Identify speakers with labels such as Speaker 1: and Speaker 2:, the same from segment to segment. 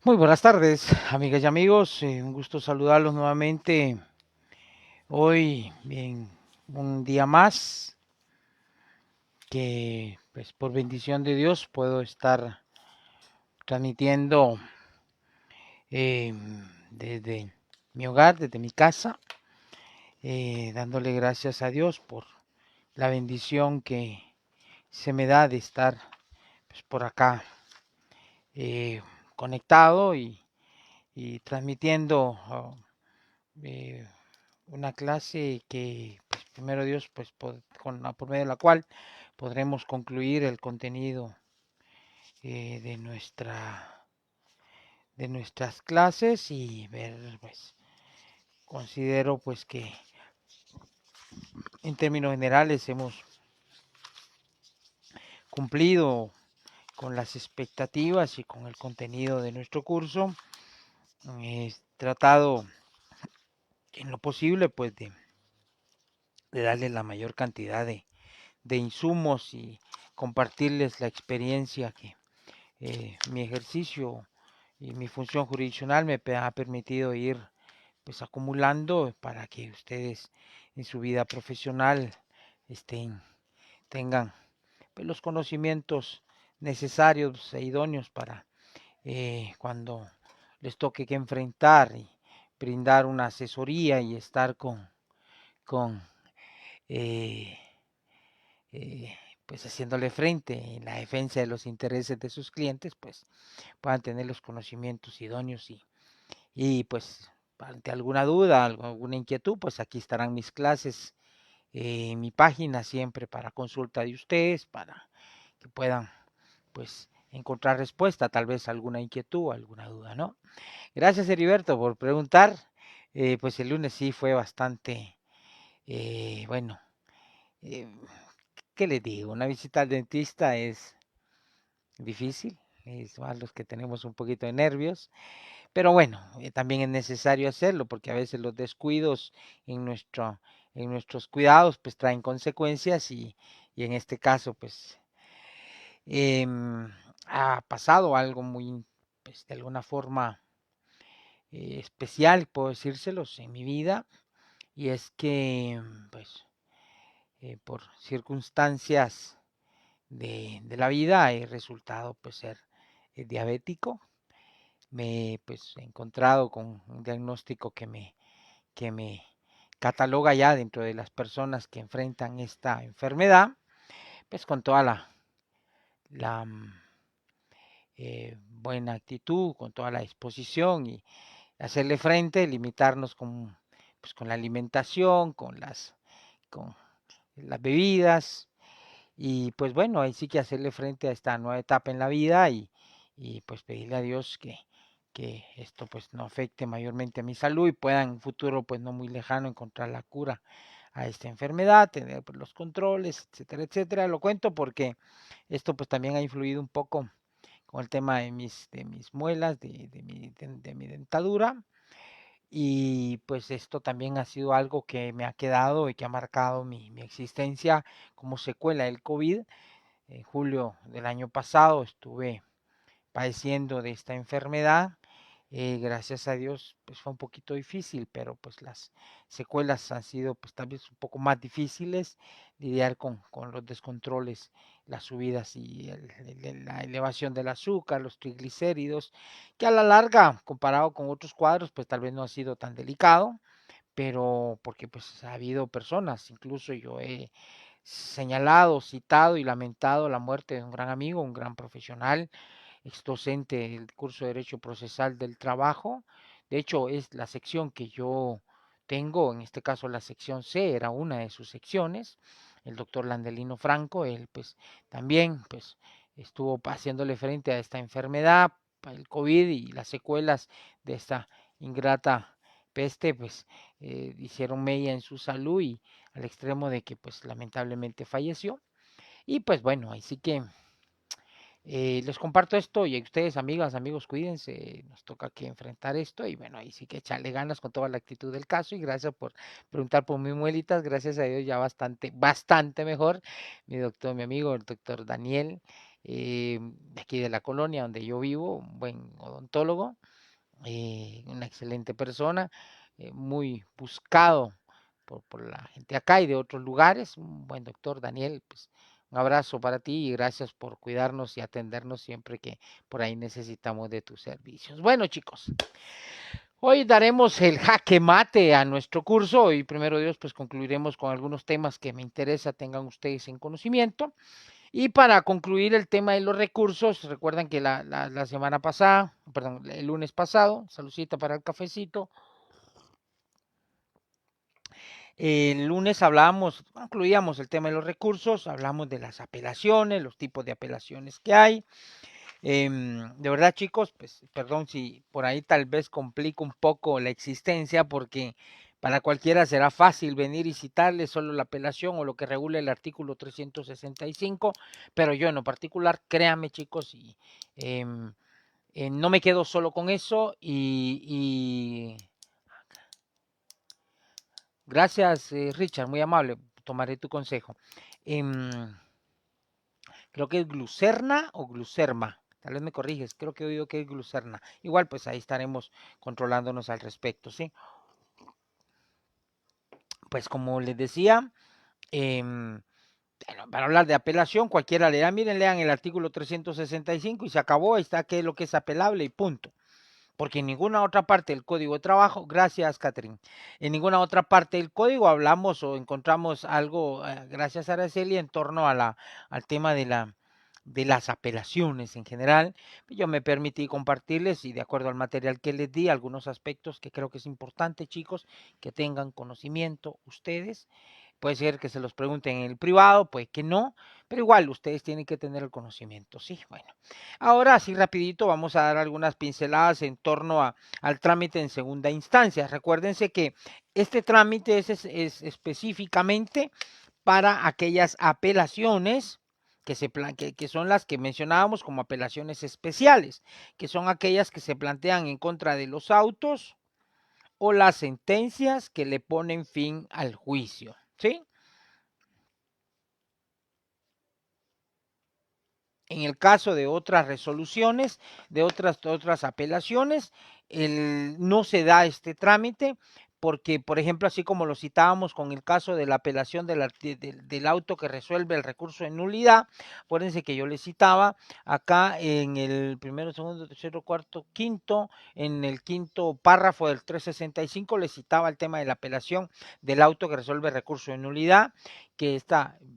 Speaker 1: Muy buenas tardes, amigas y amigos. Un gusto saludarlos nuevamente hoy en un día más que, pues, por bendición de Dios puedo estar transmitiendo eh, desde mi hogar, desde mi casa, dándole gracias a Dios por la bendición que se me da de estar, pues, por acá eh, conectado y transmitiendo eh, una clase que, pues, primero Dios, pues por medio de la cual podremos concluir el contenido de nuestras clases y ver, pues, considero pues que en términos generales hemos cumplido con las expectativas y con el contenido de nuestro curso. He tratado en lo posible pues de darle la mayor cantidad de insumos y compartirles la experiencia que mi ejercicio y mi función jurisdiccional me ha permitido ir pues acumulando para que ustedes en su vida profesional estén, tengan pues, los conocimientos necesarios e idóneos para cuando les toque que enfrentar y brindar una asesoría y estar con eh, eh, pues haciéndole frente en la defensa de los intereses de sus clientes, pues puedan tener los conocimientos idóneos y pues ante alguna duda, alguna inquietud, pues aquí estarán mis clases en mi página siempre para consulta de ustedes, para que puedan pues encontrar respuesta, tal vez alguna inquietud, alguna duda, ¿no? Gracias Heriberto por preguntar. Pues el lunes sí fue bastante, bueno, eh, ¿qué les digo? Una visita al dentista es difícil, es más los que tenemos un poquito de nervios. Pero bueno, también es necesario hacerlo porque a veces los descuidos en en nuestros cuidados pues traen consecuencias y en este caso pues ha pasado algo muy, pues de alguna forma especial, puedo decírselos, en mi vida y es que pues por circunstancias de la vida he resultado pues ser diabético. Me pues he encontrado con un diagnóstico que me cataloga ya dentro de las personas que enfrentan esta enfermedad, pues con toda la buena actitud, con toda la disposición y hacerle frente, limitarnos pues, con la alimentación, con las bebidas y pues bueno, ahí sí que hacerle frente a esta nueva etapa en la vida y pues pedirle a Dios que esto pues no afecte mayormente a mi salud y pueda en un futuro pues no muy lejano encontrar la cura a esta enfermedad, tener pues, los controles, etcétera, etcétera. Lo cuento porque esto pues también ha influido un poco con el tema de mis muelas, de mi dentadura. Y pues esto también ha sido algo que me ha quedado y que ha marcado mi existencia como secuela del COVID. En julio del año pasado estuve padeciendo de esta enfermedad. Gracias a Dios, pues fue un poquito difícil, pero pues las secuelas han sido pues tal vez un poco más difíciles, lidiar con los descontroles, las subidas y la elevación del azúcar, los triglicéridos, que a la larga, comparado con otros cuadros, pues tal vez no ha sido tan delicado, pero porque pues ha habido personas, incluso yo he señalado, citado y lamentado la muerte de un gran amigo, un gran profesional, ex docente del curso de Derecho Procesal del Trabajo. De hecho, es la sección que yo tengo, en este caso la sección C, era una de sus secciones. El doctor Landelino Franco, él pues también pues estuvo haciéndole frente a esta enfermedad, el COVID y las secuelas de esta ingrata peste, pues hicieron mella en su salud y al extremo de que pues lamentablemente falleció. Y pues bueno, ahí sí que les comparto esto y a ustedes, amigas, amigos, cuídense, nos toca que enfrentar esto y bueno, ahí sí que echarle ganas con toda la actitud del caso y gracias por preguntar por mis muelitas, gracias a Dios ya bastante, bastante mejor, mi doctor, mi amigo, el doctor Daniel, de aquí de la colonia donde yo vivo, un buen odontólogo, una excelente persona, muy buscado por la gente acá y de otros lugares, un buen doctor Daniel, pues un abrazo para ti y gracias por cuidarnos y atendernos siempre que por ahí necesitamos de tus servicios. Bueno, chicos, hoy daremos el jaque mate a nuestro curso y primero Dios, pues concluiremos con algunos temas que me interesa tengan ustedes en conocimiento. Y para concluir el tema de los recursos, recuerdan que la semana pasada, perdón, el lunes pasado, saludcita para el cafecito, el lunes hablábamos, concluíamos el tema de los recursos, hablamos de las apelaciones, los tipos de apelaciones que hay. De verdad, chicos, pues perdón si por ahí tal vez complico un poco la existencia, porque para cualquiera será fácil venir y citarle solo la apelación o lo que regula el artículo 365, pero yo en lo particular, créanme, chicos, y no me quedo solo con eso y gracias, Richard, muy amable, tomaré tu consejo. Em, Creo que es glucerna o glucerma. Tal vez me corriges, creo que he oído que es glucerna. Igual, pues ahí estaremos controlándonos al respecto, ¿sí? Pues como les decía, bueno, para hablar de apelación, cualquiera le da, miren, lean el artículo 365 y se acabó, ahí está qué es lo que es apelable y punto. Porque en ninguna otra parte del Código de Trabajo, gracias, Catherine, en ninguna otra parte del código hablamos o encontramos algo, gracias, Araceli, en torno a al tema de las apelaciones en general. Yo me permití compartirles y de acuerdo al material que les di, algunos aspectos que creo que es importante, chicos, que tengan conocimiento ustedes. Puede ser que se los pregunten en el privado, puede que no, pero igual ustedes tienen que tener el conocimiento, ¿sí? Bueno, ahora sí rapidito vamos a dar algunas pinceladas en torno al trámite en segunda instancia. Recuérdense que este trámite es específicamente para aquellas apelaciones que son las que mencionábamos como apelaciones especiales, que son aquellas que se plantean en contra de los autos o las sentencias que le ponen fin al juicio, ¿sí? En el caso de otras resoluciones, de otras apelaciones, no se da este trámite porque, por ejemplo, así como lo citábamos con el caso de la apelación del auto que resuelve el recurso de nulidad, acuérdense que yo le citaba acá en el primero, segundo, tercero, cuarto, quinto, en el quinto párrafo del 365 le citaba el tema de la apelación del auto que resuelve el recurso de nulidad, que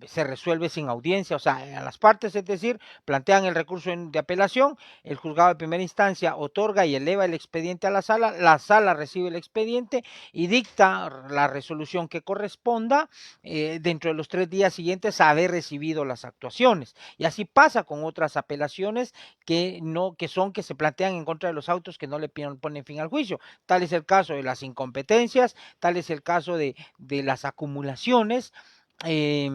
Speaker 1: se resuelve sin audiencia, o sea, a las partes, es decir, plantean el recurso de apelación, el juzgado de primera instancia otorga y eleva el expediente a la sala recibe el expediente y dicta la resolución que corresponda dentro de los 3 días siguientes a haber recibido las actuaciones. Y así pasa con otras apelaciones que se plantean en contra de los autos que no le ponen fin al juicio. Tal es el caso de las incompetencias, tal es el caso de las acumulaciones. Eh,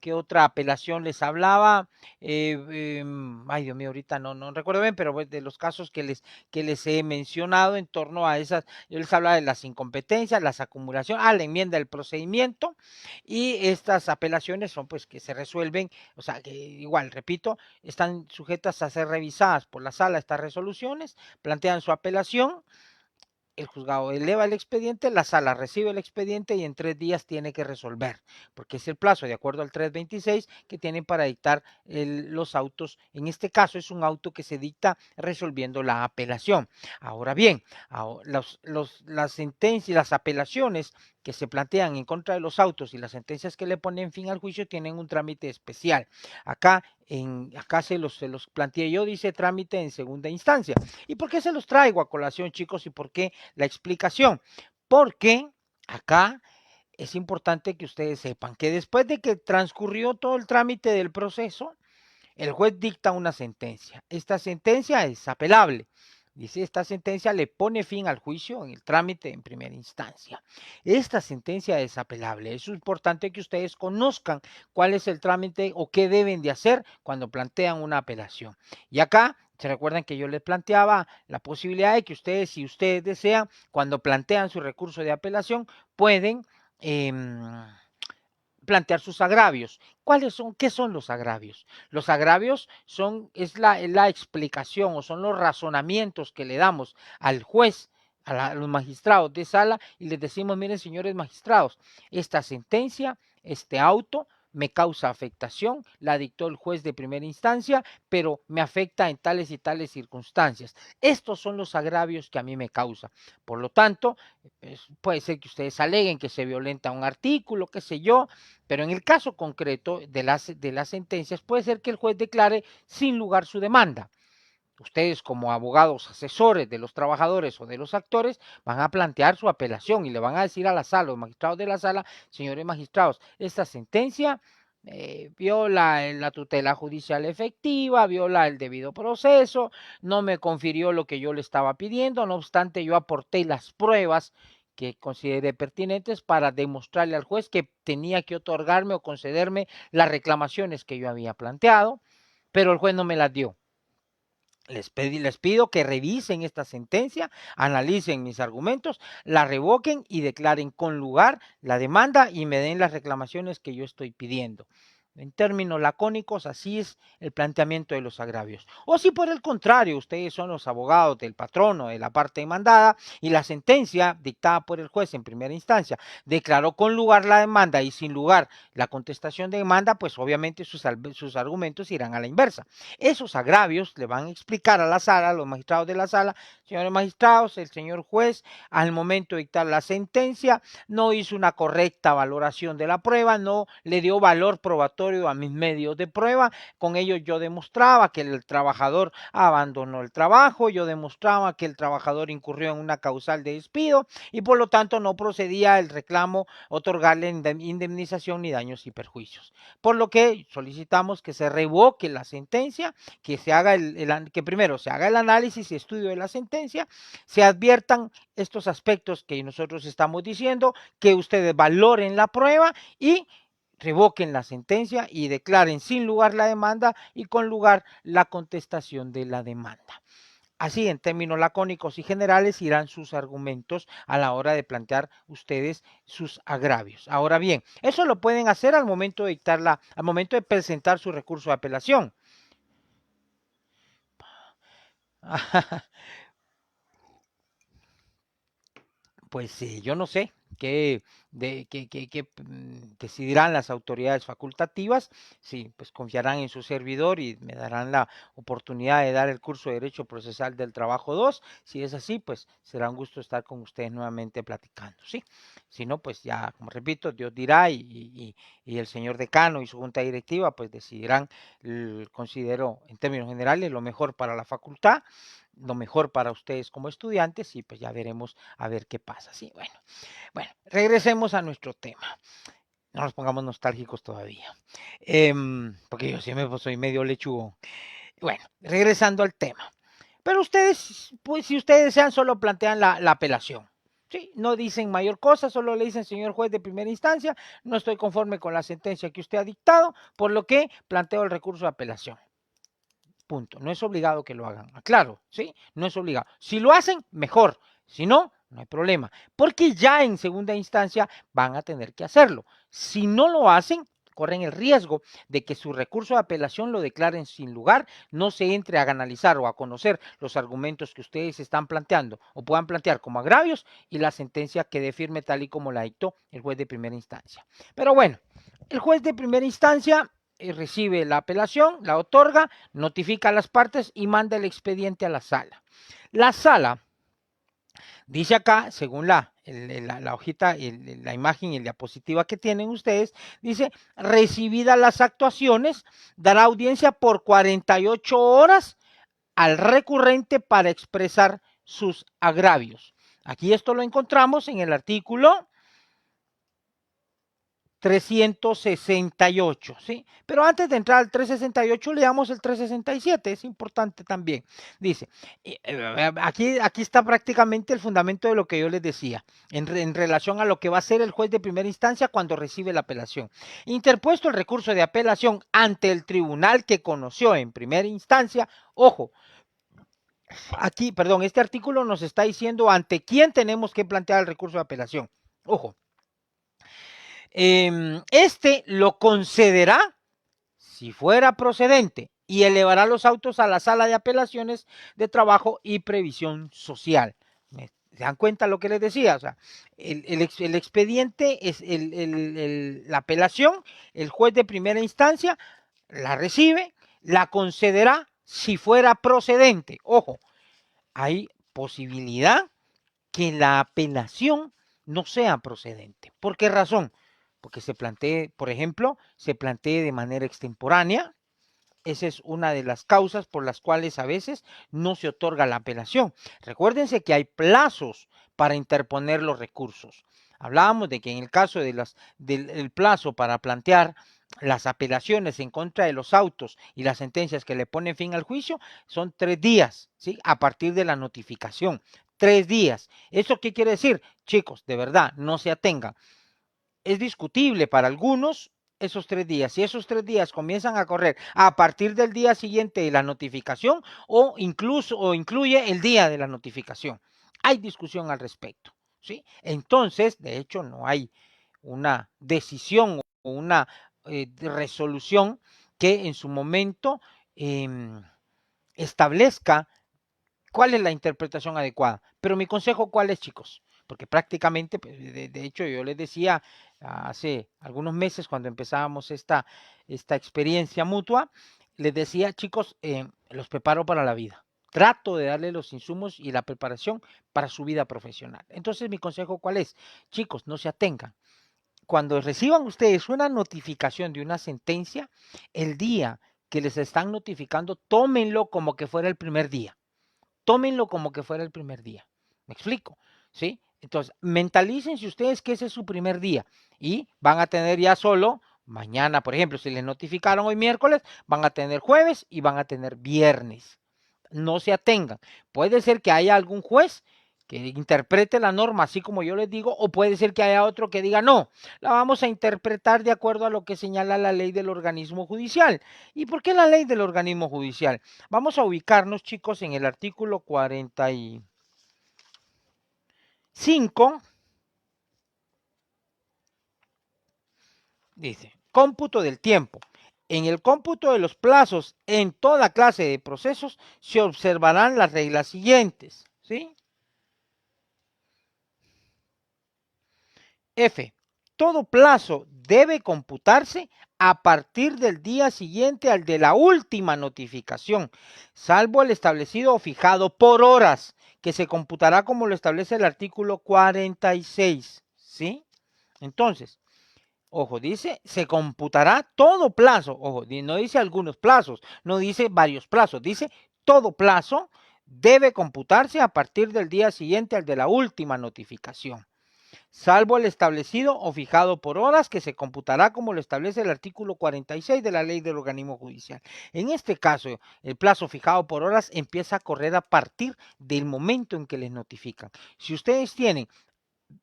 Speaker 1: ¿Qué otra apelación les hablaba? Ay, Dios mío, ahorita no recuerdo bien, pero de los casos que les he mencionado en torno a esas, yo les hablaba de las incompetencias, las acumulaciones, la enmienda del procedimiento, y estas apelaciones son pues que se resuelven, o sea, que igual, repito, están sujetas a ser revisadas por la sala estas resoluciones, plantean su apelación, el juzgado eleva el expediente, la sala recibe el expediente y en 3 días tiene que resolver, porque es el plazo de acuerdo al 326 que tienen para dictar los autos. En este caso es un auto que se dicta resolviendo la apelación. Ahora bien, las sentencias y las apelaciones que se plantean en contra de los autos y las sentencias que le ponen fin al juicio tienen un trámite especial. Acá se los planteé yo, dice trámite en segunda instancia. ¿Y por qué se los traigo a colación, chicos? ¿Y por qué la explicación? Porque acá es importante que ustedes sepan que después de que transcurrió todo el trámite del proceso, el juez dicta una sentencia. Esta sentencia es apelable. Dice, esta sentencia le pone fin al juicio en el trámite en primera instancia. Esta sentencia es apelable. Es importante que ustedes conozcan cuál es el trámite o qué deben de hacer cuando plantean una apelación. Y acá, se recuerdan que yo les planteaba la posibilidad de que ustedes, si ustedes desean, cuando plantean su recurso de apelación, pueden plantear sus agravios. ¿Cuáles son? ¿Qué son los agravios? Los agravios es la explicación o son los razonamientos que le damos al juez, a los magistrados de sala y les decimos, miren señores magistrados, esta sentencia, este auto me causa afectación, la dictó el juez de primera instancia, pero me afecta en tales y tales circunstancias. Estos son los agravios que a mí me causa. Por lo tanto, puede ser que ustedes aleguen que se violenta un artículo, qué sé yo, pero en el caso concreto de las sentencias puede ser que el juez declare sin lugar su demanda. Ustedes como abogados asesores de los trabajadores o de los actores van a plantear su apelación y le van a decir a la sala, los magistrados de la sala, señores magistrados, esta sentencia viola la tutela judicial efectiva, viola el debido proceso, no me confirió lo que yo le estaba pidiendo, no obstante yo aporté las pruebas que consideré pertinentes para demostrarle al juez que tenía que otorgarme o concederme las reclamaciones que yo había planteado, pero el juez no me las dio. Les pido que revisen esta sentencia, analicen mis argumentos, la revoquen y declaren con lugar la demanda y me den las reclamaciones que yo estoy pidiendo. En términos lacónicos, así es el planteamiento de los agravios. O si por el contrario, ustedes son los abogados del patrono de la parte demandada y la sentencia dictada por el juez en primera instancia declaró con lugar la demanda y sin lugar la contestación de demanda, pues obviamente sus argumentos irán a la inversa. Esos agravios le van a explicar a la sala, a los magistrados de la sala, señores magistrados, el señor juez, al momento de dictar la sentencia, no hizo una correcta valoración de la prueba, no le dio valor probatorio a mis medios de prueba, con ello yo demostraba que el trabajador abandonó el trabajo, yo demostraba que el trabajador incurrió en una causal de despido y por lo tanto no procedía el reclamo otorgarle indemnización ni daños y perjuicios. Por lo que solicitamos que se revoque la sentencia, que se haga que primero se haga el análisis y estudio de la sentencia, se adviertan estos aspectos que nosotros estamos diciendo, que ustedes valoren la prueba y revoquen la sentencia y declaren sin lugar la demanda y con lugar la contestación de la demanda. Así, en términos lacónicos y generales, irán sus argumentos a la hora de plantear ustedes sus agravios. Ahora bien, eso lo pueden hacer al momento de al momento de presentar su recurso de apelación. Pues yo no sé qué decidirán las autoridades facultativas, si pues confiarán en su servidor y me darán la oportunidad de dar el curso de Derecho Procesal del Trabajo 2. Si es así, pues será un gusto estar con ustedes nuevamente platicando, ¿sí? Si no, pues ya, como repito, Dios dirá y el señor decano y su junta directiva pues decidirán, considero en términos generales, lo mejor para la facultad, lo mejor para ustedes como estudiantes y pues ya veremos a ver qué pasa. Sí, bueno, regresemos a nuestro tema. No nos pongamos nostálgicos todavía, porque yo siempre soy medio lechugo. Bueno, regresando al tema. Pero ustedes, pues si ustedes desean, solo plantean la apelación. Sí, no dicen mayor cosa, solo le dicen, señor juez de primera instancia, no estoy conforme con la sentencia que usted ha dictado, por lo que planteo el recurso de apelación. Punto. No es obligado que lo hagan. Claro, ¿sí? No es obligado. Si lo hacen, mejor. Si no, no hay problema. Porque ya en segunda instancia van a tener que hacerlo. Si no lo hacen, corren el riesgo de que su recurso de apelación lo declaren sin lugar, no se entre a analizar o a conocer los argumentos que ustedes están planteando o puedan plantear como agravios y la sentencia quede firme tal y como la dictó el juez de primera instancia. Pero bueno, el juez de primera instancia recibe la apelación, la otorga, notifica a las partes y manda el expediente a la sala. La sala, dice acá, según la hojita, la imagen y la diapositiva que tienen ustedes, dice, recibidas las actuaciones, dará audiencia por 48 horas al recurrente para expresar sus agravios. Aquí esto lo encontramos en el artículo 368, ¿sí? Pero antes de entrar al 368, leamos el 367, es importante también. Dice, aquí está prácticamente el fundamento de lo que yo les decía, en relación a lo que va a hacer el juez de primera instancia cuando recibe la apelación. Interpuesto el recurso de apelación ante el tribunal que conoció en primera instancia, ojo, aquí, perdón, este artículo nos está diciendo ante quién tenemos que plantear el recurso de apelación. Ojo. Este lo concederá si fuera procedente y elevará los autos a la sala de apelaciones de trabajo y previsión social. ¿Se dan cuenta lo que les decía? O sea, el expediente es la apelación, el juez de primera instancia la recibe, la concederá si fuera procedente. Ojo, hay posibilidad que la apelación no sea procedente. ¿Por qué razón? Porque se plantee, por ejemplo, se plantee de manera extemporánea. Esa es una de las causas por las cuales a veces no se otorga la apelación. Recuérdense que hay plazos para interponer los recursos. Hablábamos de que en el caso del plazo para plantear las apelaciones en contra de los autos y las sentencias que le ponen fin al juicio son 3 días, ¿sí? A partir de la notificación. 3 días. ¿Eso qué quiere decir? Chicos, de verdad, no se atengan. Es discutible para algunos esos 3 días. Si esos 3 días comienzan a correr a partir del día siguiente de la notificación o incluso o incluye el día de la notificación. Hay discusión al respecto, ¿sí? Entonces, de hecho, no hay una decisión o una resolución que en su momento establezca cuál es la interpretación adecuada. Pero mi consejo, ¿cuál es, chicos? Porque prácticamente, pues, de hecho, yo les decía hace algunos meses cuando empezábamos esta experiencia mutua, les decía, chicos, los preparo para la vida. Trato de darle los insumos y la preparación para su vida profesional. Entonces, mi consejo, ¿cuál es? Chicos, no se atengan. Cuando reciban ustedes una notificación de una sentencia, el día que les están notificando, tómenlo como que fuera el primer día. Tómenlo como que fuera el primer día. ¿Me explico? ¿Sí? Entonces, mentalícense ustedes que ese es su primer día y van a tener ya solo mañana, por ejemplo, si les notificaron hoy miércoles, van a tener jueves y van a tener viernes. No se atengan. Puede ser que haya algún juez que interprete la norma así como yo les digo, o puede ser que haya otro que diga, no, la vamos a interpretar de acuerdo a lo que señala la ley del organismo judicial. ¿Y por qué la ley del organismo judicial? Vamos a ubicarnos, chicos, en el artículo 45. Dice, cómputo del tiempo. En el cómputo de los plazos en toda clase de procesos se observarán las reglas siguientes, ¿sí? F. Todo plazo debe computarse a partir del día siguiente al de la última notificación, salvo el establecido o fijado por horas, que se computará como lo establece el artículo 46, ¿sí? Entonces, ojo, dice, se computará todo plazo, ojo, no dice algunos plazos, no dice varios plazos, dice todo plazo debe computarse a partir del día siguiente al de la última notificación, salvo el establecido o fijado por horas, que se computará como lo establece el artículo 46 de la ley del organismo judicial. En este caso, el plazo fijado por horas empieza a correr a partir del momento en que les notifican. Si ustedes tienen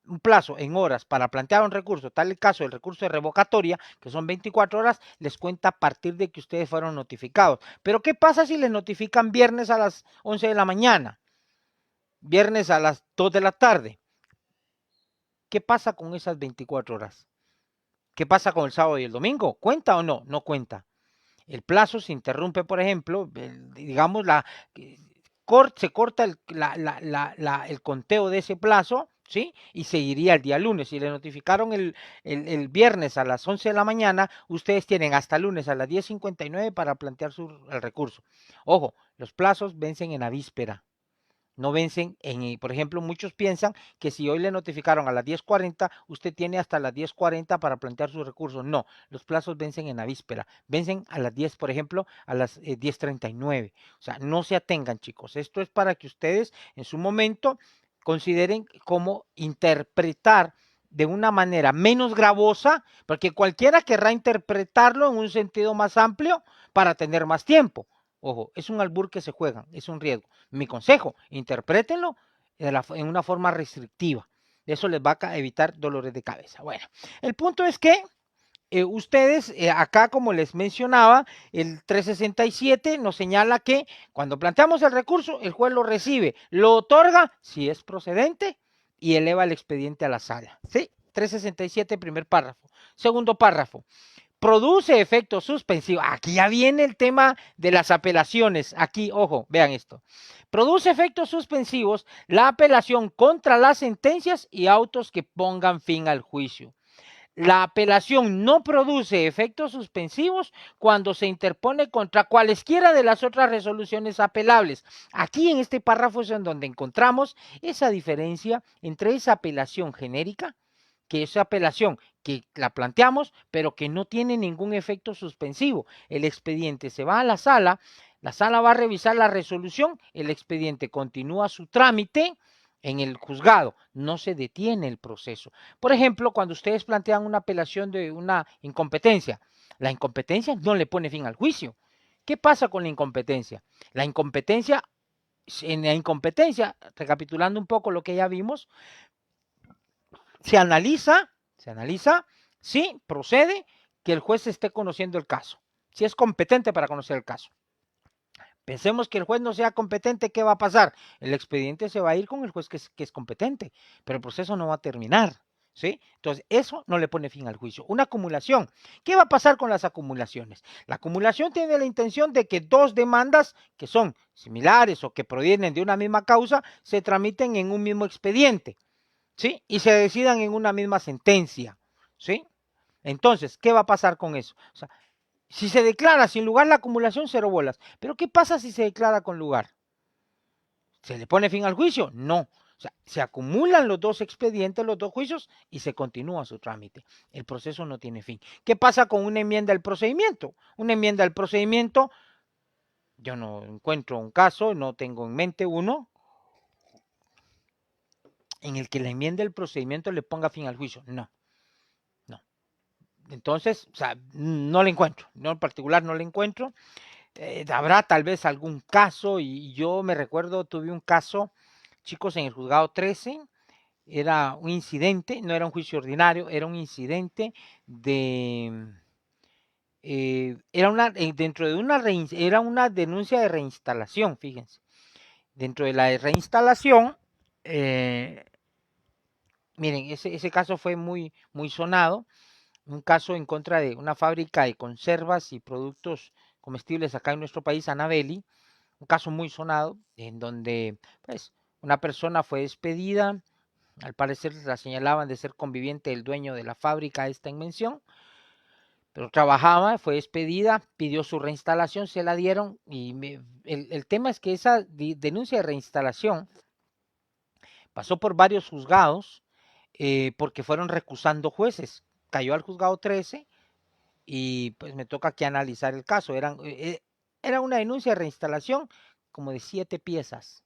Speaker 1: un plazo en horas para plantear un recurso, tal el caso del recurso de revocatoria, que son 24 horas, les cuenta a partir de que ustedes fueron notificados. Pero ¿qué pasa si les notifican viernes a las 11 de la mañana? Viernes a las 2 de la tarde. ¿Qué pasa con esas 24 horas? ¿Qué pasa con el sábado y el domingo? ¿Cuenta o no? No cuenta. El plazo se interrumpe, por ejemplo, digamos, se corta el conteo de ese plazo, ¿sí? Y seguiría el día lunes. Si le notificaron el viernes a las 11 de la mañana, ustedes tienen hasta el lunes a las 10:59 para plantear el recurso. Ojo, los plazos vencen en la víspera. No vencen por ejemplo, muchos piensan que si hoy le notificaron a las 10:40, usted tiene hasta las 10:40 para plantear sus recursos. No, los plazos vencen en la víspera, vencen a las 10, por ejemplo, a las 10:39. O sea, no se atengan, chicos. Esto es para que ustedes en su momento consideren cómo interpretar de una manera menos gravosa, porque cualquiera querrá interpretarlo en un sentido más amplio para tener más tiempo. Ojo, es un albur que se juegan, es un riesgo. Mi consejo, interprétenlo en una forma restrictiva. Eso les va a evitar dolores de cabeza. Bueno, el punto es que ustedes, acá como les mencionaba, el 367 nos señala que cuando planteamos el recurso, el juez lo recibe, lo otorga si es procedente y eleva el expediente a la sala. ¿Sí? 367, primer párrafo. Segundo párrafo. Produce efecto suspensivo. Aquí ya viene el tema de las apelaciones. Aquí, ojo, vean esto. Produce efectos suspensivos la apelación contra las sentencias y autos que pongan fin al juicio. La apelación no produce efectos suspensivos cuando se interpone contra cualesquiera de las otras resoluciones apelables. Aquí en este párrafo es en donde encontramos esa diferencia entre esa apelación genérica, que es apelación que la planteamos, pero que no tiene ningún efecto suspensivo. El expediente se va a la sala va a revisar la resolución, el expediente continúa su trámite en el juzgado, no se detiene el proceso. Por ejemplo, cuando ustedes plantean una apelación de una incompetencia, la incompetencia no le pone fin al juicio. ¿Qué pasa con la incompetencia? La incompetencia, en la incompetencia, recapitulando un poco lo que ya vimos, se analiza si procede que el juez esté conociendo el caso, si es competente para conocer el caso. Pensemos que el juez no sea competente, ¿qué va a pasar? El expediente se va a ir con el juez que es competente, pero el proceso no va a terminar, ¿sí? Entonces, eso no le pone fin al juicio. Una acumulación. ¿Qué va a pasar con las acumulaciones? La acumulación tiene la intención de que dos demandas que son similares o que provienen de una misma causa se tramiten en un mismo expediente, ¿sí? Y se decidan en una misma sentencia, ¿sí? Entonces, ¿qué va a pasar con eso? O sea, si se declara sin lugar la acumulación, 0 bolas. Pero ¿qué pasa si se declara con lugar? ¿Se le pone fin al juicio? No. O sea, se acumulan los dos expedientes, los dos juicios y se continúa su trámite. El proceso no tiene fin. ¿Qué pasa con una enmienda al procedimiento? Una enmienda al procedimiento, yo no encuentro un caso, no tengo en mente uno, en el que la enmienda al procedimiento le ponga fin al juicio. No, no. Entonces, o sea, no le encuentro. Yo en particular no le encuentro. Habrá tal vez algún caso, y yo me recuerdo, tuve un caso, chicos, en el juzgado 13, era un incidente, no era un juicio ordinario, era un incidente de, dentro de una, era una denuncia de reinstalación, fíjense. Dentro de la reinstalación, miren, ese caso fue muy, muy sonado, un caso en contra de una fábrica de conservas y productos comestibles acá en nuestro país, Anabeli, un caso muy sonado, en donde pues, una persona fue despedida, al parecer la señalaban de ser conviviente del dueño de la fábrica esta en mención, pero trabajaba, fue despedida, pidió su reinstalación, se la dieron, y el tema es que esa denuncia de reinstalación pasó por varios juzgados, porque fueron recusando jueces, cayó al juzgado 13, y pues me toca aquí analizar el caso. Era una denuncia de reinstalación como de 7 piezas.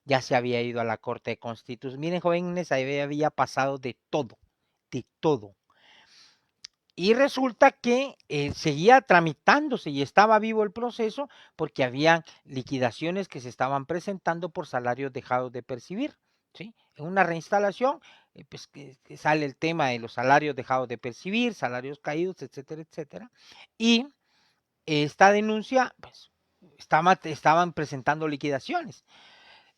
Speaker 1: Ya se había ido a la Corte de Constitución. Miren, jóvenes, ahí había pasado de todo, de todo. Y resulta que seguía tramitándose y estaba vivo el proceso porque había liquidaciones que se estaban presentando por salarios dejados de percibir. ¿Sí? En una reinstalación, pues que sale el tema de los salarios dejados de percibir, salarios caídos, etcétera, etcétera. Y esta denuncia, pues, estaban presentando liquidaciones.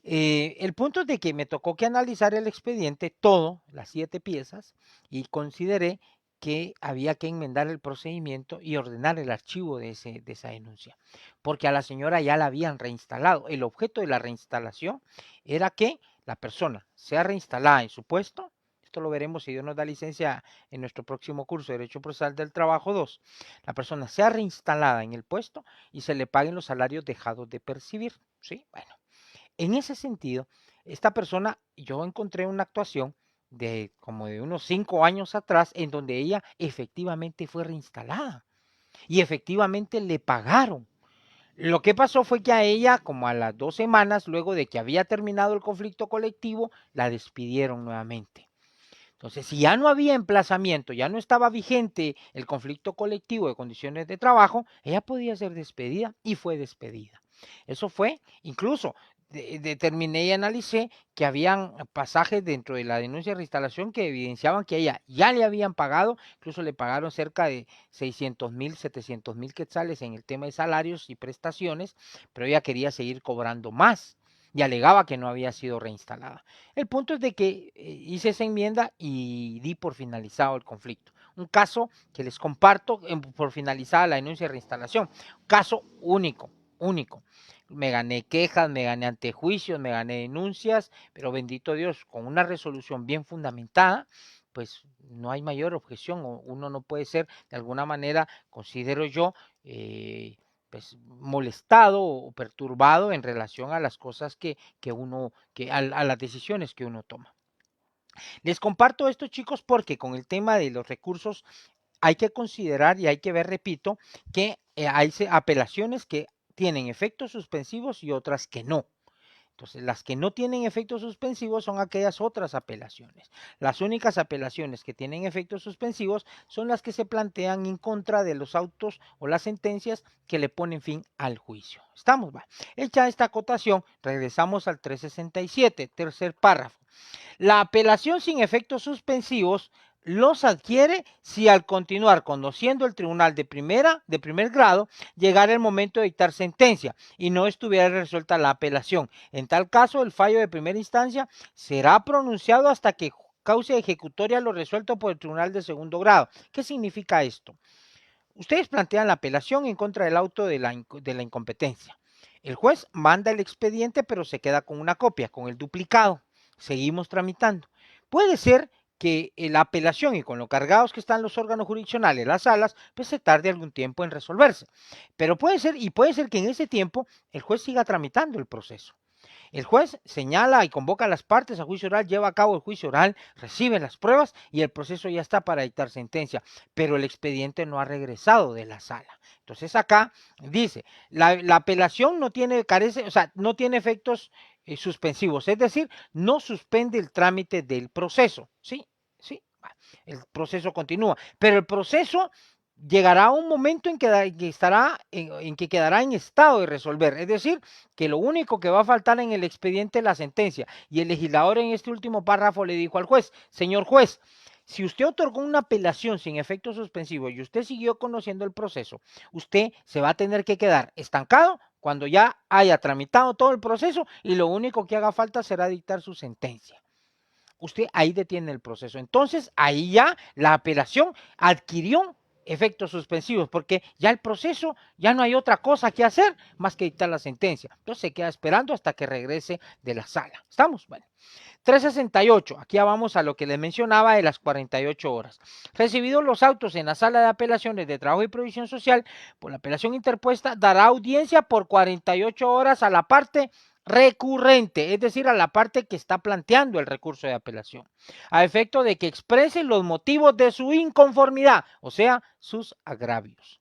Speaker 1: El punto es de que me tocó que analizar el expediente, todo, las 7 piezas, y consideré que había que enmendar el procedimiento y ordenar el archivo de esa denuncia, porque a la señora ya la habían reinstalado. El objeto de la reinstalación era que la persona sea reinstalada en su puesto. Esto lo veremos si Dios nos da licencia en nuestro próximo curso de Derecho Procesal del Trabajo 2. La persona sea reinstalada en el puesto y se le paguen los salarios dejados de percibir. ¿Sí? Bueno, en ese sentido, esta persona, yo encontré una actuación de como de unos 5 años atrás en donde ella efectivamente fue reinstalada y efectivamente le pagaron. Lo que pasó fue que a ella, como a las 2 semanas, luego de que había terminado el conflicto colectivo, la despidieron nuevamente. Entonces, si ya no había emplazamiento, ya no estaba vigente el conflicto colectivo de condiciones de trabajo, ella podía ser despedida y fue despedida. Eso fue, incluso determiné y analicé que habían pasajes dentro de la denuncia de reinstalación que evidenciaban que a ella ya le habían pagado, incluso le pagaron cerca de 600,000, 700,000 quetzales en el tema de salarios y prestaciones, pero ella quería seguir cobrando más y alegaba que no había sido reinstalada. El punto es de que hice esa enmienda y di por finalizado el conflicto. un caso que les comparto por finalizada la denuncia de reinstalación. Caso único, único. Me gané quejas, me gané antejuicios, me gané denuncias, pero bendito Dios, con una resolución bien fundamentada, pues no hay mayor objeción, o uno no puede ser, de alguna manera, considero yo, pues molestado o perturbado en relación a las cosas a las decisiones que uno toma. Les comparto esto, chicos, porque con el tema de los recursos hay que considerar y hay que ver, repito, que hay apelaciones que tienen efectos suspensivos y otras que no. Entonces, las que no tienen efectos suspensivos son aquellas otras apelaciones. Las únicas apelaciones que tienen efectos suspensivos son las que se plantean en contra de los autos o las sentencias que le ponen fin al juicio. ¿Estamos? Va. Hecha esta acotación, regresamos al 367, tercer párrafo. La apelación sin efectos suspensivos los adquiere si al continuar conociendo el tribunal de primer grado llegara el momento de dictar sentencia y no estuviera resuelta la apelación. En tal caso, el fallo de primera instancia será pronunciado hasta que causa ejecutoria lo resuelto por el tribunal de segundo grado. ¿Qué significa esto? Ustedes plantean la apelación en contra del auto de la incompetencia. El juez manda el expediente, pero se queda con una copia, con el duplicado. Seguimos tramitando. Puede ser que la apelación y con lo cargados que están los órganos jurisdiccionales, las salas, pues se tarde algún tiempo en resolverse. Pero puede ser que en ese tiempo el juez siga tramitando el proceso. El juez señala y convoca a las partes a juicio oral, lleva a cabo el juicio oral, recibe las pruebas y el proceso ya está para dictar sentencia, pero el expediente no ha regresado de la sala. Entonces acá dice, la apelación no tiene efectos suspensivos, es decir, no suspende el trámite del proceso, ¿sí? Sí, el proceso continúa, pero el proceso llegará un momento en que quedará en estado de resolver, es decir, que lo único que va a faltar en el expediente es la sentencia, y el legislador en este último párrafo le dijo al juez, señor juez, si usted otorgó una apelación sin efecto suspensivo y usted siguió conociendo el proceso, usted se va a tener que quedar estancado cuando ya haya tramitado todo el proceso y lo único que haga falta será dictar su sentencia. Usted ahí detiene el proceso. Entonces, ahí ya la apelación adquirió efectos suspensivos, porque ya el proceso, ya no hay otra cosa que hacer más que dictar la sentencia. Entonces se queda esperando hasta que regrese de la sala. ¿Estamos? Bueno. 368, aquí ya vamos a lo que les mencionaba de las 48 horas. Recibidos los autos en la sala de apelaciones de trabajo y provisión social, por la apelación interpuesta, dará audiencia por 48 horas a la parte recurrente, es decir, a la parte que está planteando el recurso de apelación, a efecto de que exprese los motivos de su inconformidad, o sea, sus agravios.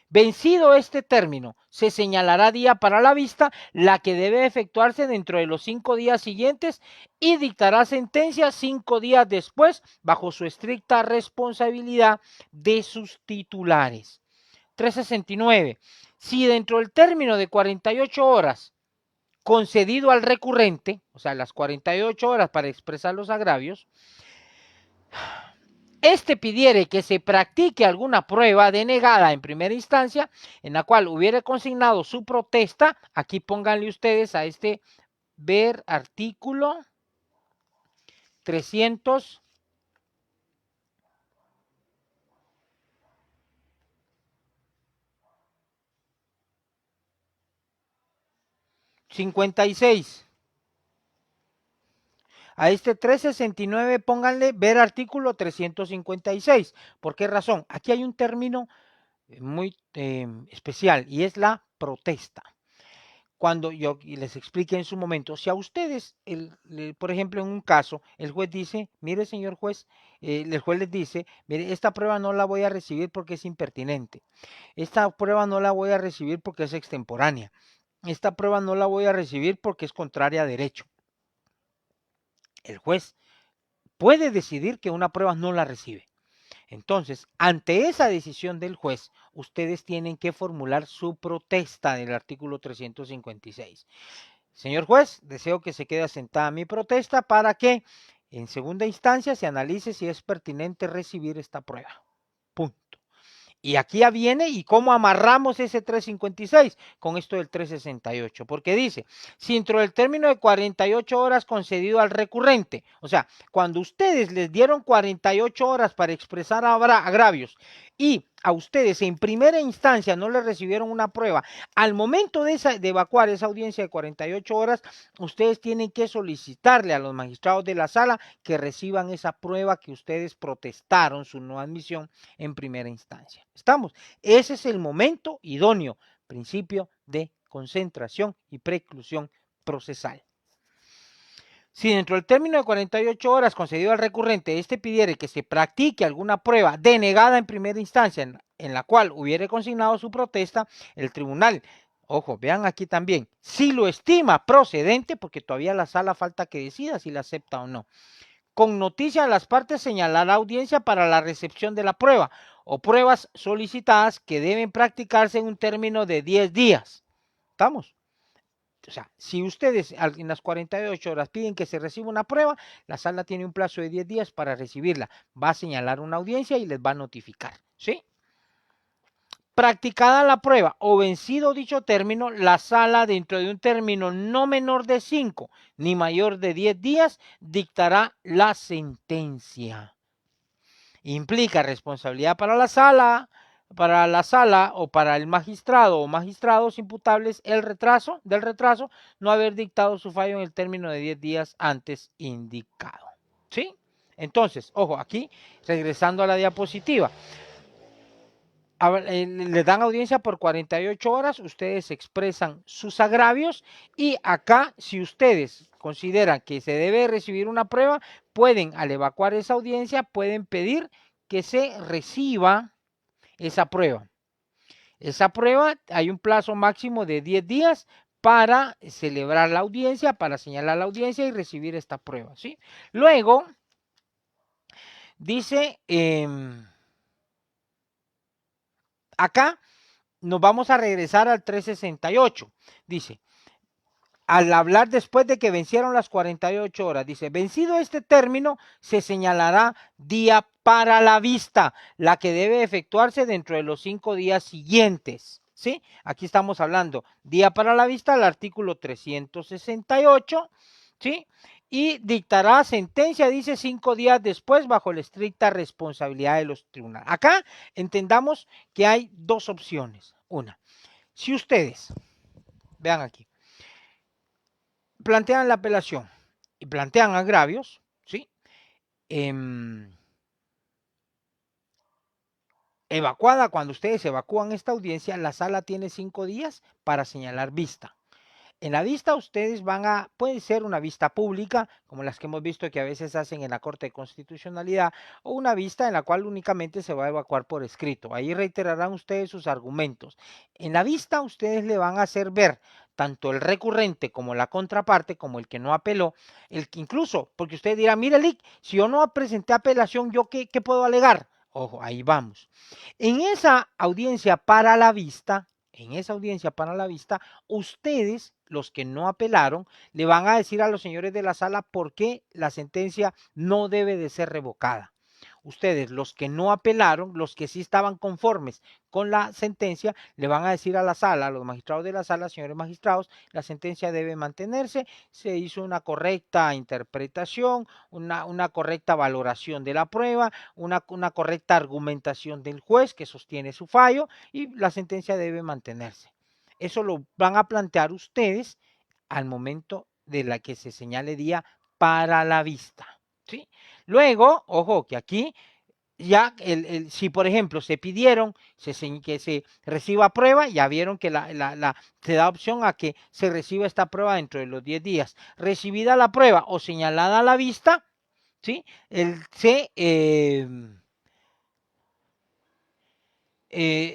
Speaker 1: Vencido este término, se señalará día para la vista, la que debe efectuarse dentro de los 5 días siguientes y dictará sentencia 5 días después, bajo su estricta responsabilidad de sus titulares. 369. Si dentro del término de 48 horas concedido al recurrente, o sea, las 48 horas para expresar los agravios, este pidiere que se practique alguna prueba denegada en primera instancia, en la cual hubiere consignado su protesta, aquí pónganle ustedes a este ver artículo 356. A este 369 pónganle ver artículo 356. ¿Por qué razón? Aquí hay un término muy especial y es la protesta. Cuando yo les expliqué en su momento, si a ustedes, por ejemplo, en un caso, el juez dice, mire señor juez, el juez les dice, mire, esta prueba no la voy a recibir porque es impertinente, esta prueba no la voy a recibir porque es extemporánea, esta prueba no la voy a recibir porque es contraria a derecho. El juez puede decidir que una prueba no la recibe. Entonces, ante esa decisión del juez, ustedes tienen que formular su protesta del artículo 356. Señor juez, deseo que se quede asentada mi protesta para que en segunda instancia se analice si es pertinente recibir esta prueba. Punto. Y aquí ya viene y cómo amarramos ese 356 con esto del 368, porque dice, si dentro del término de 48 horas concedido al recurrente, o sea, cuando ustedes les dieron 48 horas para expresar agravios y a ustedes en primera instancia no les recibieron una prueba, al momento de evacuar esa audiencia de 48 horas, ustedes tienen que solicitarle a los magistrados de la sala que reciban esa prueba que ustedes protestaron su no admisión en primera instancia. ¿Estamos? Ese es el momento idóneo, principio de concentración y preclusión procesal. Si dentro del término de 48 horas concedido al recurrente este pidiere que se practique alguna prueba denegada en primera instancia en la cual hubiere consignado su protesta, el tribunal, ojo, vean aquí también, si lo estima procedente, porque todavía la sala falta que decida si la acepta o no, con noticia a las partes señalará audiencia para la recepción de la prueba o pruebas solicitadas que deben practicarse en un término de 10 días. ¿Estamos? O sea, si ustedes en las 48 horas piden que se reciba una prueba, la sala tiene un plazo de 10 días para recibirla. Va a señalar una audiencia y les va a notificar. ¿Sí? Practicada la prueba o vencido dicho término, la sala dentro de un término no menor de 5 ni mayor de 10 días dictará la sentencia. Implica responsabilidad para la sala o para el magistrado o magistrados imputables del retraso no haber dictado su fallo en el término de 10 días antes indicado. ¿Sí? Entonces, ojo, aquí regresando a la diapositiva. Le dan audiencia por 48 horas, ustedes expresan sus agravios y acá, si ustedes consideran que se debe recibir una prueba, pueden, al evacuar esa audiencia, pueden pedir que se reciba esa prueba. Esa prueba, hay un plazo máximo de 10 días para celebrar la audiencia, para señalar la audiencia y recibir esta prueba, ¿sí? Luego, dice... acá nos vamos a regresar al 368. Dice, al hablar después de que vencieron las 48 horas, dice, vencido este término, se señalará día para la vista, la que debe efectuarse dentro de los 5 días siguientes. ¿Sí? Aquí estamos hablando día para la vista, el artículo 368, ¿sí? Y dictará sentencia, dice, 5 días después, bajo la estricta responsabilidad de los tribunales. Acá entendamos que hay dos opciones. Una, si ustedes, vean aquí, plantean la apelación y plantean agravios, ¿sí? Evacuada, cuando ustedes evacúan esta audiencia, la sala tiene 5 días para señalar vista. En la vista ustedes puede ser una vista pública, como las que hemos visto que a veces hacen en la Corte de Constitucionalidad, o una vista en la cual únicamente se va a evacuar por escrito. Ahí reiterarán ustedes sus argumentos. En la vista ustedes le van a hacer ver tanto el recurrente como la contraparte, como el que no apeló, el que incluso, porque usted dirá, mire, Lick, si yo no presenté apelación, ¿yo qué puedo alegar? Ojo, ahí vamos. En esa audiencia para la vista, ustedes, los que no apelaron, le van a decir a los señores de la sala por qué la sentencia no debe de ser revocada. Ustedes, los que no apelaron, los que sí estaban conformes con la sentencia, le van a decir a la sala, a los magistrados de la sala, señores magistrados, la sentencia debe mantenerse, se hizo una correcta interpretación, una correcta valoración de la prueba, una correcta argumentación del juez que sostiene su fallo y la sentencia debe mantenerse. Eso lo van a plantear ustedes al momento de la que se señale día para la vista. ¿Sí? Luego, ojo, que aquí ya, si por ejemplo se pidieron que se reciba prueba, ya vieron que se da opción a que se reciba esta prueba dentro de los 10 días. Recibida la prueba o señalada a la vista, ¿sí?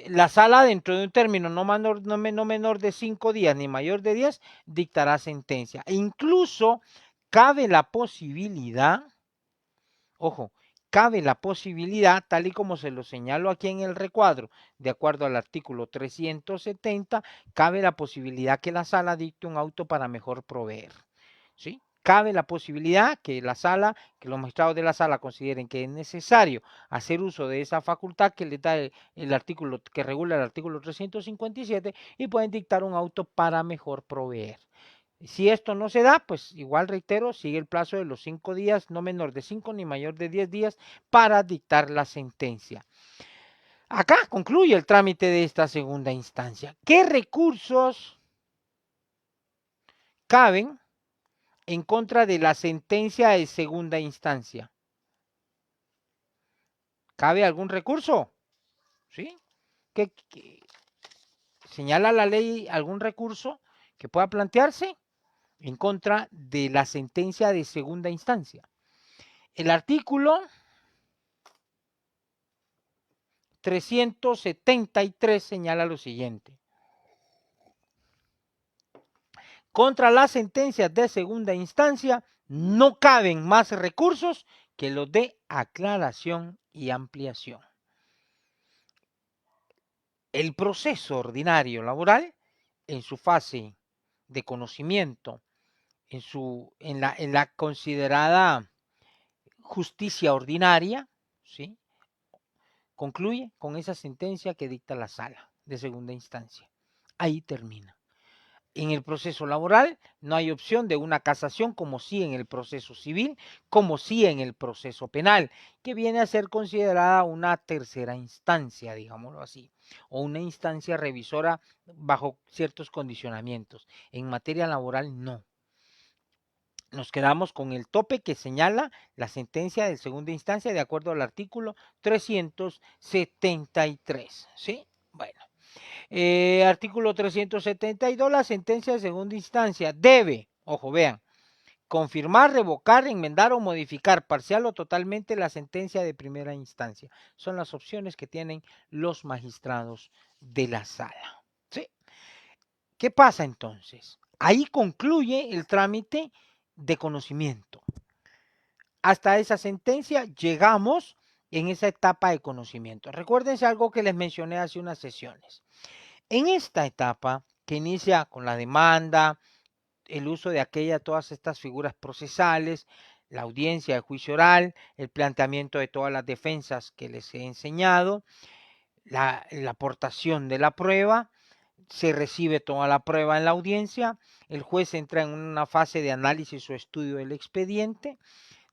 Speaker 1: La sala dentro de un término no menor de 5 días ni mayor de 10 dictará sentencia. E incluso cabe la posibilidad, ojo, cabe la posibilidad, tal y como se lo señalo aquí en el recuadro, de acuerdo al artículo 370, cabe la posibilidad que la sala dicte un auto para mejor proveer. ¿Sí? cabe la posibilidad que los magistrados de la sala consideren que es necesario hacer uso de esa facultad que le da el artículo, que regula el artículo 357 y pueden dictar un auto para mejor proveer. Si esto no se da, pues igual reitero, sigue el plazo de los 5 días, no menor de 5 ni mayor de 10 días para dictar la sentencia. Acá concluye el trámite de esta segunda instancia. ¿Qué recursos caben en contra de la sentencia de segunda instancia? ¿Cabe algún recurso? ¿Sí? ¿Qué señala la ley algún recurso que pueda plantearse en contra de la sentencia de segunda instancia? El artículo 373 señala lo siguiente. Contra las sentencias de segunda instancia no caben más recursos que los de aclaración y ampliación. El proceso ordinario laboral, en su fase de conocimiento, en la considerada justicia ordinaria, ¿sí?, concluye con esa sentencia que dicta la sala de segunda instancia. Ahí termina. En el proceso laboral no hay opción de una casación como sí en el proceso civil, como sí en el proceso penal, que viene a ser considerada una tercera instancia, digámoslo así, o una instancia revisora bajo ciertos condicionamientos. En materia laboral no. Nos quedamos con el tope que señala la sentencia de segunda instancia de acuerdo al artículo 373, ¿sí? Bueno. Artículo 372, la sentencia de segunda instancia debe, ojo, vean, confirmar, revocar, enmendar o modificar parcial o totalmente la sentencia de primera instancia. Son las opciones que tienen los magistrados de la sala. ¿Sí? ¿Qué pasa entonces? Ahí concluye el trámite de conocimiento. Hasta esa sentencia llegamos en esa etapa de conocimiento. Recuérdense algo que les mencioné hace unas sesiones. En esta etapa, que inicia con la demanda, el uso de todas estas figuras procesales, la audiencia de juicio oral, el planteamiento de todas las defensas que les he enseñado, la aportación de la prueba, se recibe toda la prueba en la audiencia, el juez entra en una fase de análisis o estudio del expediente,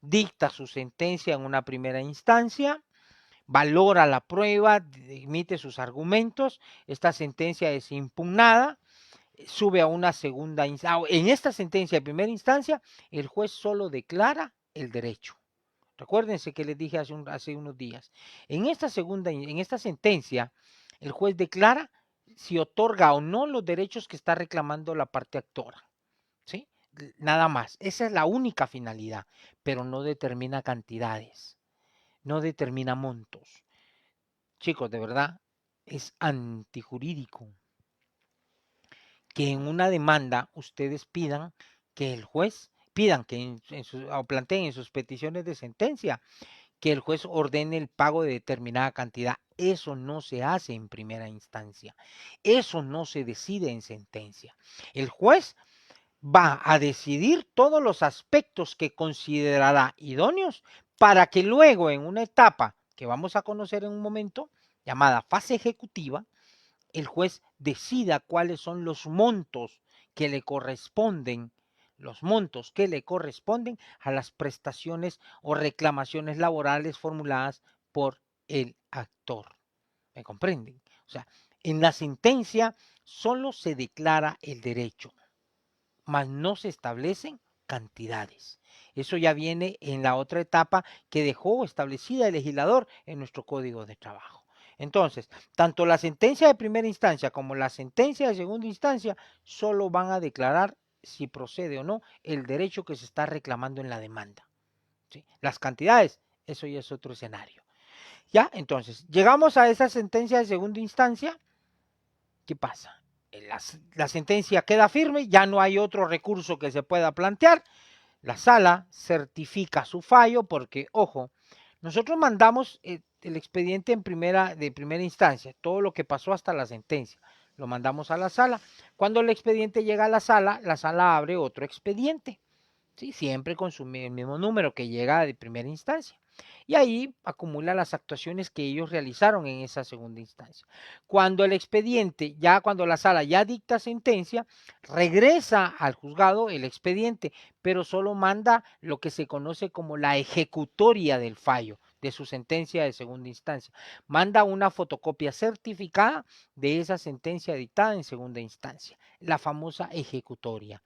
Speaker 1: dicta su sentencia en una primera instancia, valora la prueba, emite sus argumentos, esta sentencia es impugnada, sube a una segunda instancia. En esta sentencia de primera instancia, el juez solo declara el derecho. Recuérdense que les dije hace unos días. En esta sentencia, el juez declara si otorga o no los derechos que está reclamando la parte actora. ¿Sí? Nada más. Esa es la única finalidad, pero no determina cantidades, no determina montos. Chicos, de verdad, es antijurídico que en una demanda ustedes pidan que el juez, o planteen en sus peticiones de sentencia, que el juez ordene el pago de determinada cantidad. Eso no se hace en primera instancia. Eso no se decide en sentencia. El juez va a decidir todos los aspectos que considerará idóneos para que luego en una etapa que vamos a conocer en un momento, llamada fase ejecutiva, el juez decida cuáles son los montos que le corresponden, a las prestaciones o reclamaciones laborales formuladas por el actor. ¿Me comprenden? O sea, en la sentencia solo se declara el derecho, mas no se establecen cantidades. Eso ya viene en la otra etapa que dejó establecida el legislador en nuestro Código de Trabajo. Entonces, tanto la sentencia de primera instancia como la sentencia de segunda instancia solo van a declarar si procede o no el derecho que se está reclamando en la demanda. ¿Sí? Las cantidades, eso ya es otro escenario. Ya, entonces, llegamos a esa sentencia de segunda instancia. ¿Qué pasa? La sentencia queda firme, ya no hay otro recurso que se pueda plantear. La sala certifica su fallo porque, ojo, nosotros mandamos el expediente de primera instancia, todo lo que pasó hasta la sentencia, lo mandamos a la sala. Cuando el expediente llega a la sala abre otro expediente, ¿sí? Siempre con el mismo número que llega de primera instancia. Y ahí acumula las actuaciones que ellos realizaron en esa segunda instancia. Cuando el expediente, ya cuando la sala ya dicta sentencia, regresa al juzgado el expediente, pero solo manda lo que se conoce como la ejecutoria del fallo de su sentencia de segunda instancia. Manda una fotocopia certificada de esa sentencia dictada en segunda instancia, la famosa ejecutoria.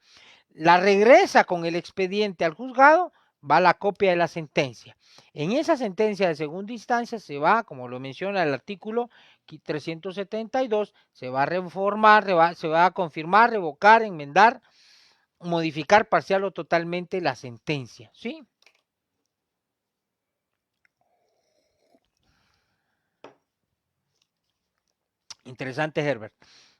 Speaker 1: La regresa con el expediente al juzgado, va la copia de la sentencia. En esa sentencia de segunda instancia se va, como lo menciona el artículo 372, se va a reformar, se va a confirmar, revocar, enmendar, modificar parcial o totalmente la sentencia, ¿sí? Interesante, Herbert.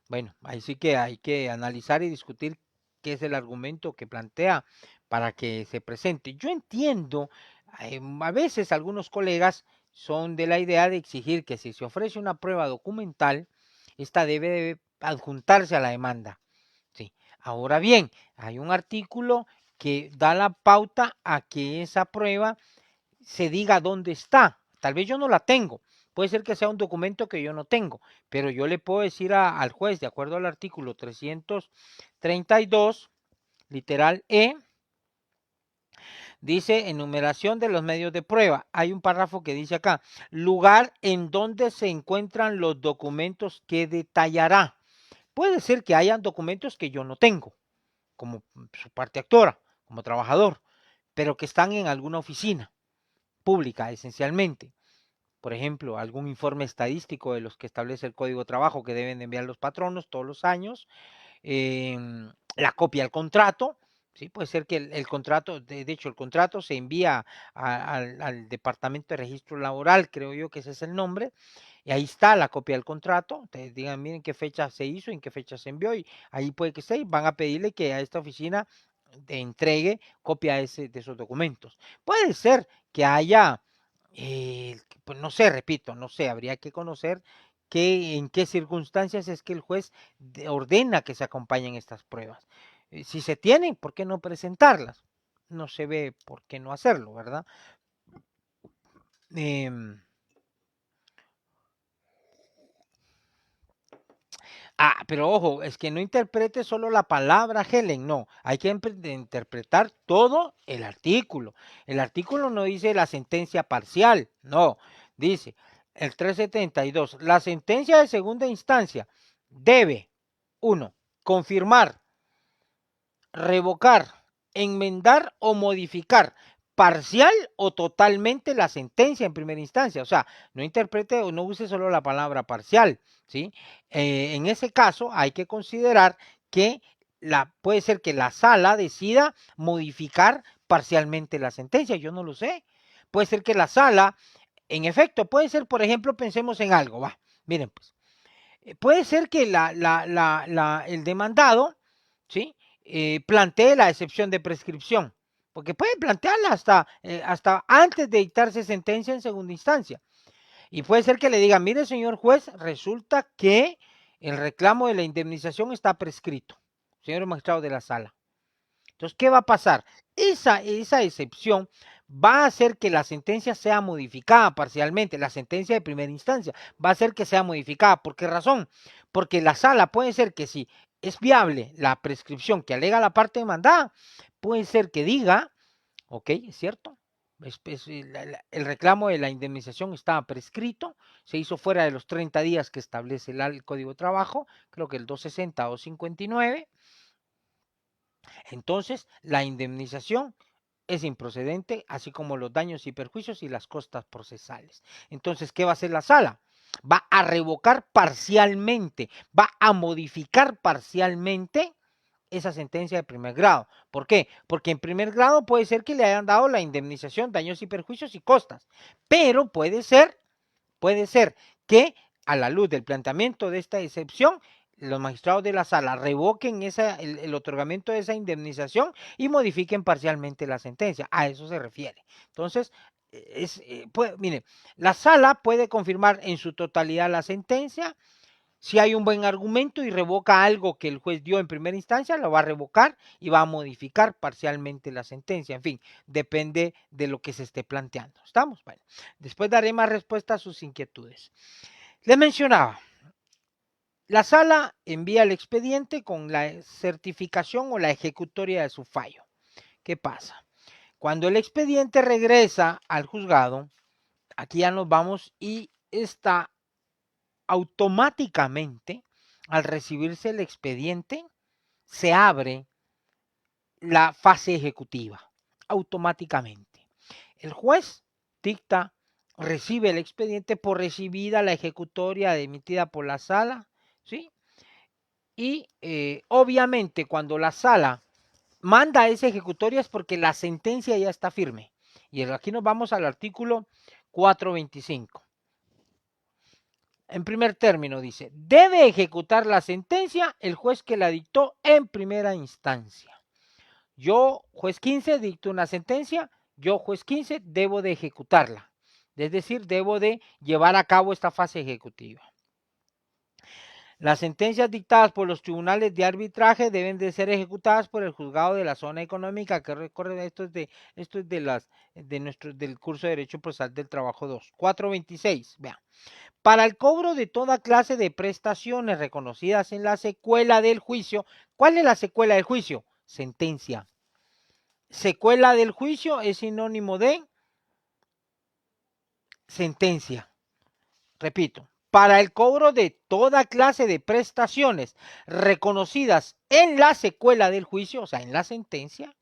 Speaker 1: Bueno, ahí sí que hay que analizar y discutir qué es el argumento que plantea para que se presente. Yo entiendo, a veces algunos colegas son de la idea de exigir que si se ofrece una prueba documental, esta debe adjuntarse a la demanda. Sí. Ahora bien, hay un artículo que da la pauta a que esa prueba se diga dónde está. Tal vez yo no la tengo. Puede ser que sea un documento que yo no tengo, pero yo le puedo decir al juez, de acuerdo al artículo 332, literal E, dice enumeración de los medios de prueba. Hay un párrafo que dice acá, lugar en donde se encuentran los documentos que detallará. Puede ser que hayan documentos que yo no tengo, como su parte actora, como trabajador, pero que están en alguna oficina pública esencialmente. Por ejemplo, algún informe estadístico de los que establece el Código de Trabajo que deben enviar los patronos todos los años, la copia del contrato, ¿sí? Puede ser que el contrato, de hecho el contrato se envía al Departamento de Registro Laboral, creo yo que ese es el nombre, y ahí está la copia del contrato, te digan miren qué fecha se hizo, en qué fecha se envió, y ahí puede que esté, y van a pedirle que a esta oficina te entregue copia de esos documentos. Puede ser que haya, pues no sé, repito, no sé, habría que conocer en qué circunstancias es que el juez ordena que se acompañen estas pruebas. Si se tienen, ¿por qué no presentarlas? No se ve por qué no hacerlo, ¿verdad? Eh, pero ojo, es que no interprete solo la palabra Helen, no, hay que interpretar todo el artículo. El artículo no dice la sentencia parcial, no, dice el 372, la sentencia de segunda instancia debe, uno, confirmar, revocar, enmendar o modificar parcial o totalmente la sentencia en primera instancia. O sea, no interprete o no use solo la palabra parcial, ¿sí? En ese caso hay que considerar que puede ser que la sala decida modificar parcialmente la sentencia, yo no lo sé. Puede ser que la sala, en efecto, puede ser, por ejemplo, pensemos en algo, va, miren pues, puede ser que el demandado, ¿sí? Plantee la excepción de prescripción, porque puede plantearla hasta antes de dictarse sentencia en segunda instancia. Y puede ser que le diga, mire señor juez, resulta que el reclamo de la indemnización está prescrito, señor magistrado de la sala. Entonces, ¿qué va a pasar? Esa excepción va a hacer que la sentencia sea modificada parcialmente, la sentencia de primera instancia va a hacer que sea modificada. ¿Por qué razón? Porque la sala puede ser que si es viable la prescripción que alega la parte demandada, puede ser que diga, ok, es cierto, el reclamo de la indemnización estaba prescrito, se hizo fuera de los 30 días que establece el Código de Trabajo, creo que el 260 o 59, entonces, la indemnización es improcedente, así como los daños y perjuicios y las costas procesales. Entonces, ¿qué va a hacer la sala? Va a revocar parcialmente, va a modificar parcialmente esa sentencia de primer grado. ¿Por qué? Porque en primer grado puede ser que le hayan dado la indemnización, daños y perjuicios y costas, pero puede ser que a la luz del planteamiento de esta excepción, los magistrados de la sala revoquen el otorgamiento de esa indemnización y modifiquen parcialmente la sentencia. A eso se refiere. Entonces, mire, la sala puede confirmar en su totalidad la sentencia, Si hay un buen argumento y revoca algo que el juez dio en primera instancia, lo va a revocar y va a modificar parcialmente la sentencia. En fin, depende de lo que se esté planteando. ¿Estamos? Bueno, después daré más respuesta a sus inquietudes. Les mencionaba, la sala envía el expediente con la certificación o la ejecutoria de su fallo. ¿Qué pasa? Cuando el expediente regresa al juzgado, aquí ya nos vamos y está automáticamente, al recibirse el expediente, se abre la fase ejecutiva, automáticamente. El juez dicta, recibe el expediente por recibida la ejecutoria emitida por la sala, ¿sí? Y obviamente cuando la sala manda esa ejecutoria es porque la sentencia ya está firme. Y aquí nos vamos al artículo 425. En primer término dice, debe ejecutar la sentencia el juez que la dictó en primera instancia. Yo, juez 15, dicto una sentencia, yo, juez 15, debo de ejecutarla. Es decir, debo de llevar a cabo esta fase ejecutiva. Las sentencias dictadas por los tribunales de arbitraje deben de ser ejecutadas por el juzgado de la zona económica que recorre, esto es del curso de Derecho Procesal del Trabajo 2. 426, vean. Para el cobro de toda clase de prestaciones reconocidas en la secuela del juicio, ¿cuál es la secuela del juicio? Sentencia. Secuela del juicio es sinónimo de sentencia. Repito, para el cobro de toda clase de prestaciones reconocidas en la secuela del juicio, o sea, en la sentencia,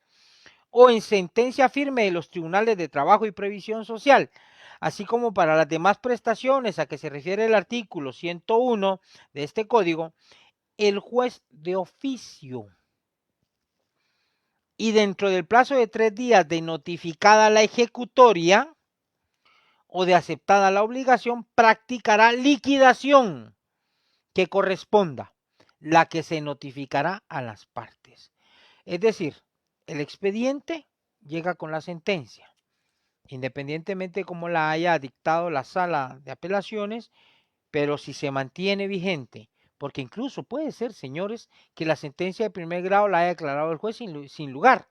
Speaker 1: o en sentencia firme de los tribunales de trabajo y previsión social, así como para las demás prestaciones a que se refiere el artículo 101 de este código, el juez de oficio y dentro del plazo de 3 días de notificada la ejecutoria o de aceptada la obligación, practicará liquidación que corresponda, la que se notificará a las partes. Es decir, el expediente llega con la sentencia, independientemente como la haya dictado la sala de apelaciones, pero si se mantiene vigente, porque incluso puede ser, señores, que la sentencia de primer grado la haya declarado el juez sin lugar,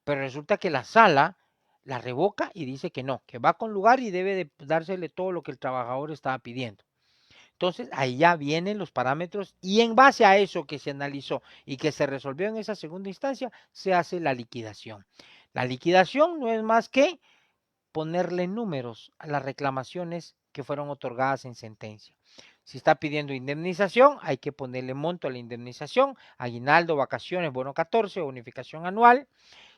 Speaker 1: pero resulta que la sala la revoca y dice que no, que va con lugar y debe de dársele todo lo que el trabajador estaba pidiendo. Entonces, ahí ya vienen los parámetros y en base a eso que se analizó y que se resolvió en esa segunda instancia, se hace la liquidación. La liquidación no es más que ponerle números a las reclamaciones que fueron otorgadas en sentencia. Si está pidiendo indemnización, hay que ponerle monto a la indemnización, aguinaldo, vacaciones, bono 14, bonificación anual.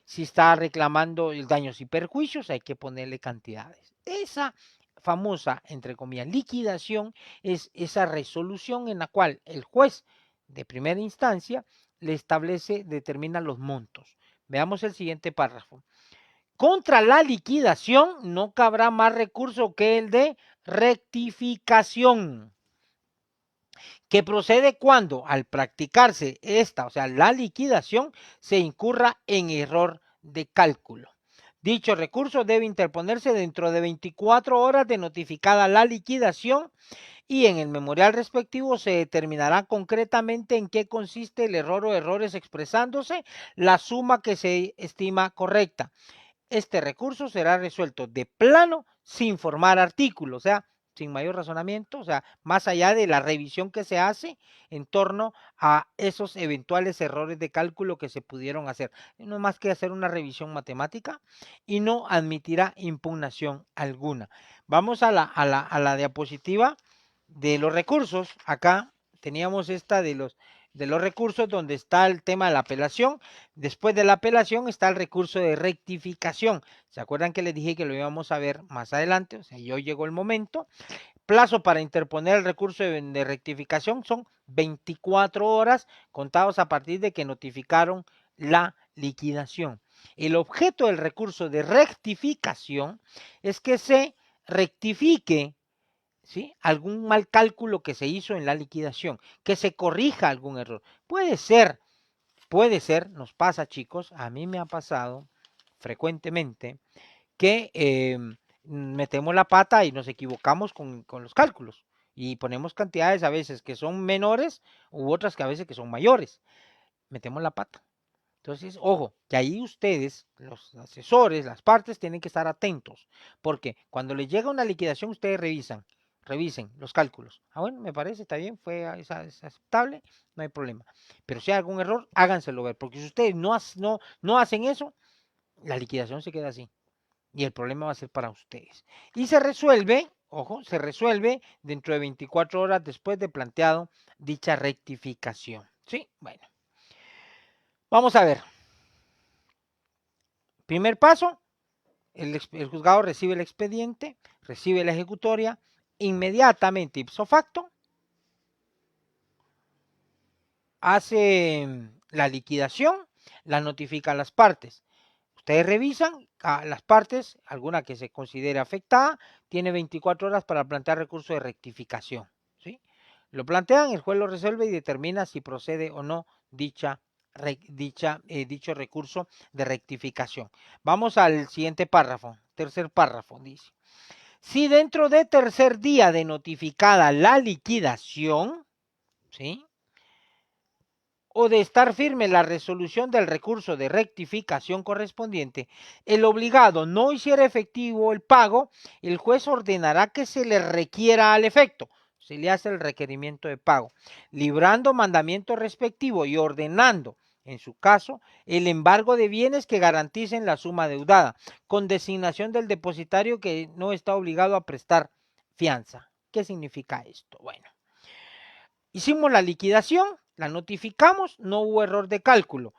Speaker 1: Si está reclamando daños y perjuicios, hay que ponerle cantidades. Esa famosa, entre comillas, liquidación es esa resolución en la cual el juez de primera instancia le establece, determina los montos. Veamos el siguiente párrafo. Contra la liquidación no cabrá más recurso que el de rectificación, que procede cuando al practicarse esta, o sea, la liquidación, se incurra en error de cálculo. Dicho recurso debe interponerse dentro de 24 horas de notificada la liquidación y en el memorial respectivo se determinará concretamente en qué consiste el error o errores expresándose la suma que se estima correcta. Este recurso será resuelto de plano sin formar artículo, o sea, sin mayor razonamiento, o sea, más allá de la revisión que se hace en torno a esos eventuales errores de cálculo que se pudieron hacer. No más que hacer una revisión matemática y no admitirá impugnación alguna. Vamos a la diapositiva de los recursos. Acá teníamos esta de los recursos donde está el tema de la apelación. Después de la apelación está el recurso de rectificación. ¿Se acuerdan que les dije que lo íbamos a ver más adelante? O sea, ya llegó el momento. Plazo para interponer el recurso de rectificación son 24 horas contados a partir de que notificaron la liquidación. El objeto del recurso de rectificación es que se rectifique, ¿sí?, algún mal cálculo que se hizo en la liquidación, que se corrija algún error. Puede ser, nos pasa, chicos, a mí me ha pasado frecuentemente que metemos la pata y nos equivocamos con los cálculos. y ponemos cantidades a veces que son menores u otras que a veces que son mayores. Metemos la pata. Entonces, ojo, que ahí ustedes, los asesores, las partes, tienen que estar atentos, porque cuando les llega una liquidación, ustedes revisen los cálculos. Ah, bueno, me parece, está bien, es aceptable, no hay problema. Pero si hay algún error, háganselo ver, porque si ustedes no hacen eso, la liquidación se queda así y el problema va a ser para ustedes. Y se resuelve, ojo, se resuelve dentro de 24 horas después de planteado dicha rectificación. ¿Sí? Bueno, vamos a ver. Primer paso, el juzgado recibe el expediente, recibe la ejecutoria, inmediatamente ipso facto, hace la liquidación, la notifica a las partes. Ustedes revisan a las partes, alguna que se considere afectada, tiene 24 horas para plantear recurso de rectificación. ¿Sí? Lo plantean, el juez lo resuelve y determina si procede o no dicho recurso de rectificación. Vamos al siguiente párrafo, tercer párrafo, dice. Si dentro de tercer día de notificada la liquidación, ¿sí?, o de estar firme la resolución del recurso de rectificación correspondiente, el obligado no hiciera efectivo el pago, el juez ordenará que se le requiera al efecto, se le hace el requerimiento de pago, librando mandamiento respectivo y ordenando, en su caso, el embargo de bienes que garanticen la suma deudada, con designación del depositario que no está obligado a prestar fianza. ¿Qué significa esto? Bueno, hicimos la liquidación, la notificamos, no hubo error de cálculo.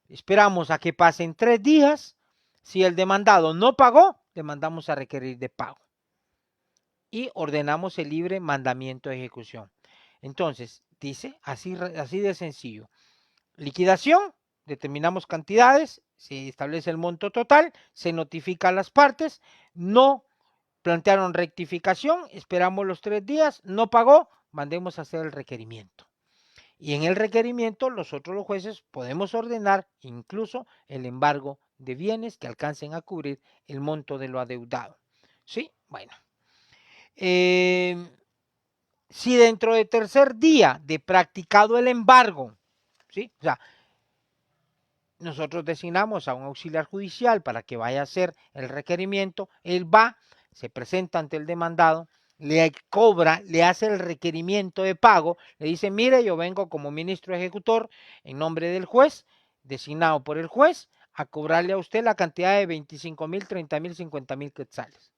Speaker 1: Esperamos a que pasen 3 días. Si el demandado no pagó, le mandamos a requerir de pago. Y ordenamos el libre mandamiento de ejecución. Entonces, dice, así de sencillo. Liquidación, determinamos cantidades, se establece el monto total, se notifica a las partes, no plantearon rectificación, esperamos los 3 días, no pagó, mandemos a hacer el requerimiento. Y en el requerimiento, nosotros los jueces podemos ordenar incluso el embargo de bienes que alcancen a cubrir el monto de lo adeudado. ¿Sí? Bueno. Si dentro de tercer día de practicado el embargo, ¿sí?, o sea, nosotros designamos a un auxiliar judicial para que vaya a hacer el requerimiento, él va, se presenta ante el demandado, le cobra, le hace el requerimiento de pago, le dice, mire, yo vengo como ministro ejecutor en nombre del juez, designado por el juez, a cobrarle a usted la cantidad de 25,000, 30,000, 50,000 quetzales.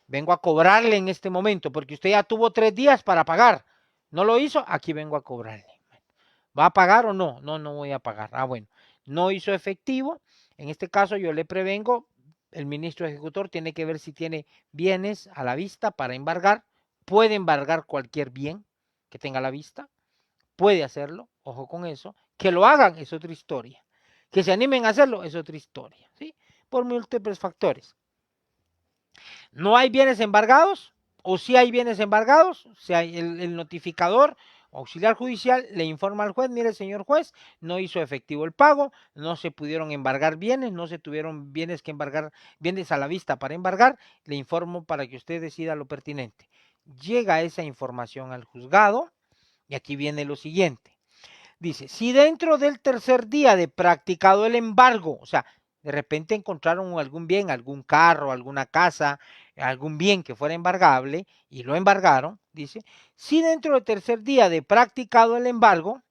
Speaker 1: Vengo a cobrarle en este momento, porque usted ya tuvo 3 días para pagar. ¿No lo hizo? Aquí vengo a cobrarle. ¿Va a pagar o no? No, no voy a pagar. Ah, bueno, no hizo efectivo. En este caso yo le prevengo, el ministro ejecutor tiene que ver si tiene bienes a la vista para embargar. Puede embargar cualquier bien que tenga a la vista. Puede hacerlo, ojo con eso. Que lo hagan es otra historia. Que se animen a hacerlo es otra historia, ¿sí? Por múltiples factores. ¿No hay bienes embargados? ¿O sí hay bienes embargados? O sea, el notificador auxiliar judicial le informa al juez, mire señor juez, no hizo efectivo el pago, no se pudieron embargar bienes, no se tuvieron bienes que embargar, bienes a la vista para embargar, le informo para que usted decida lo pertinente. Llega esa información al juzgado y aquí viene lo siguiente. Dice, si dentro del tercer día de practicado el embargo, o sea, de repente encontraron algún bien, algún carro, alguna casa, algún bien que fuera embargable y lo embargaron, dice, si dentro del tercer día de practicado el embargo,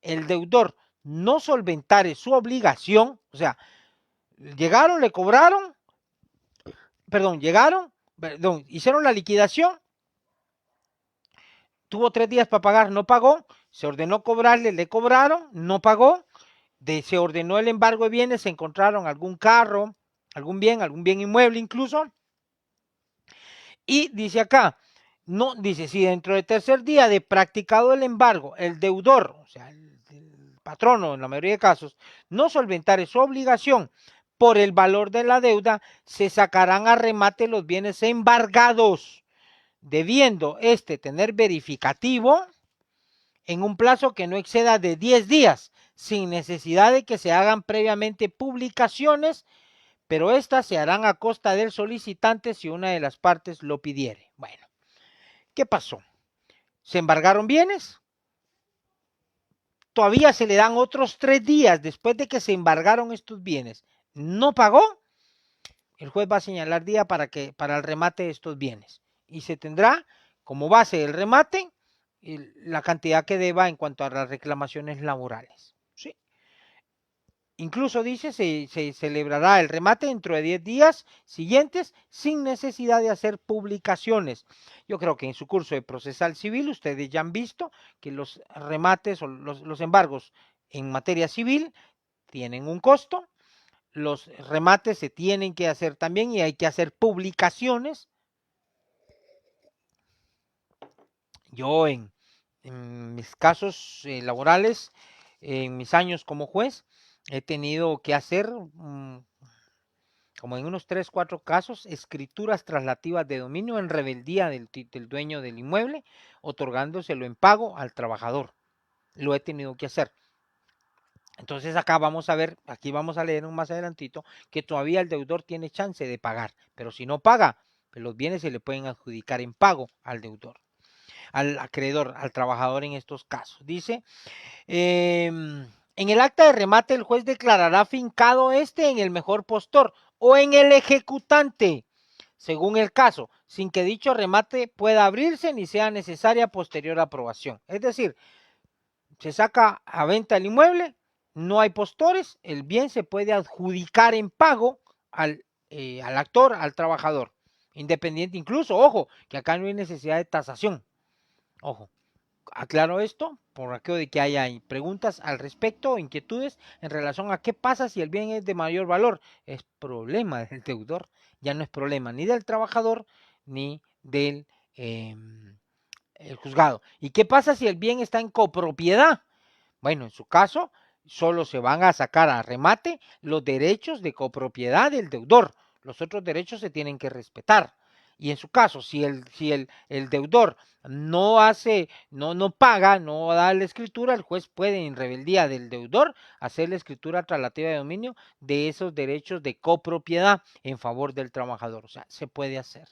Speaker 1: el deudor no solventare su obligación, o sea, llegaron, le cobraron, hicieron la liquidación, tuvo 3 días para pagar, no pagó, se ordenó cobrarle, le cobraron, no pagó, se ordenó el embargo de bienes, se encontraron algún carro, algún bien inmueble incluso, y dice acá, no, dice, si dentro del tercer día de practicado el embargo, el deudor, o sea, el patrono en la mayoría de casos, no solventare su obligación por el valor de la deuda, se sacarán a remate los bienes embargados, debiendo tener verificativo en un plazo que no exceda de 10 días, sin necesidad de que se hagan previamente publicaciones, pero estas se harán a costa del solicitante si una de las partes lo pidiere. Bueno, ¿Qué pasó? Se embargaron bienes. Todavía se le dan otros 3 días después de que se embargaron estos bienes. No pagó. El juez va a señalar día para el remate de estos bienes. Y se tendrá como base del remate la cantidad que deba en cuanto a las reclamaciones laborales. ¿Sí? Incluso dice, se celebrará el remate dentro de 10 días siguientes sin necesidad de hacer publicaciones. Yo creo que en su curso de procesal civil ustedes ya han visto que los remates o los embargos en materia civil tienen un costo, los remates se tienen que hacer también y hay que hacer publicaciones. Yo en mis casos laborales, en mis años como juez, he tenido que hacer como en unos 3, 4 casos, escrituras traslativas de dominio en rebeldía del dueño del inmueble, otorgándoselo en pago al trabajador. Lo he tenido que hacer. Entonces acá vamos a ver, aquí vamos a leer más adelantito, que todavía el deudor tiene chance de pagar, pero si no paga, pues los bienes se le pueden adjudicar en pago al deudor, al acreedor, al trabajador en estos casos. Dice, en el acta de remate el juez declarará fincado en el mejor postor o en el ejecutante, según el caso, sin que dicho remate pueda abrirse ni sea necesaria posterior aprobación. Es decir, se saca a venta el inmueble, no hay postores, el bien se puede adjudicar en pago al actor, al trabajador, independiente, incluso, ojo, que acá no hay necesidad de tasación, ojo. Aclaro esto por aquello de que haya preguntas al respecto, inquietudes en relación a qué pasa si el bien es de mayor valor. Es problema del deudor, ya no es problema ni del trabajador ni del el juzgado. ¿Y qué pasa si el bien está en copropiedad? Bueno, en su caso, solo se van a sacar a remate los derechos de copropiedad del deudor. Los otros derechos se tienen que respetar. Y en su caso, si el deudor no hace, no paga, no da la escritura, el juez puede, en rebeldía del deudor, hacer la escritura traslativa de dominio de esos derechos de copropiedad en favor del trabajador. O sea, se puede hacer.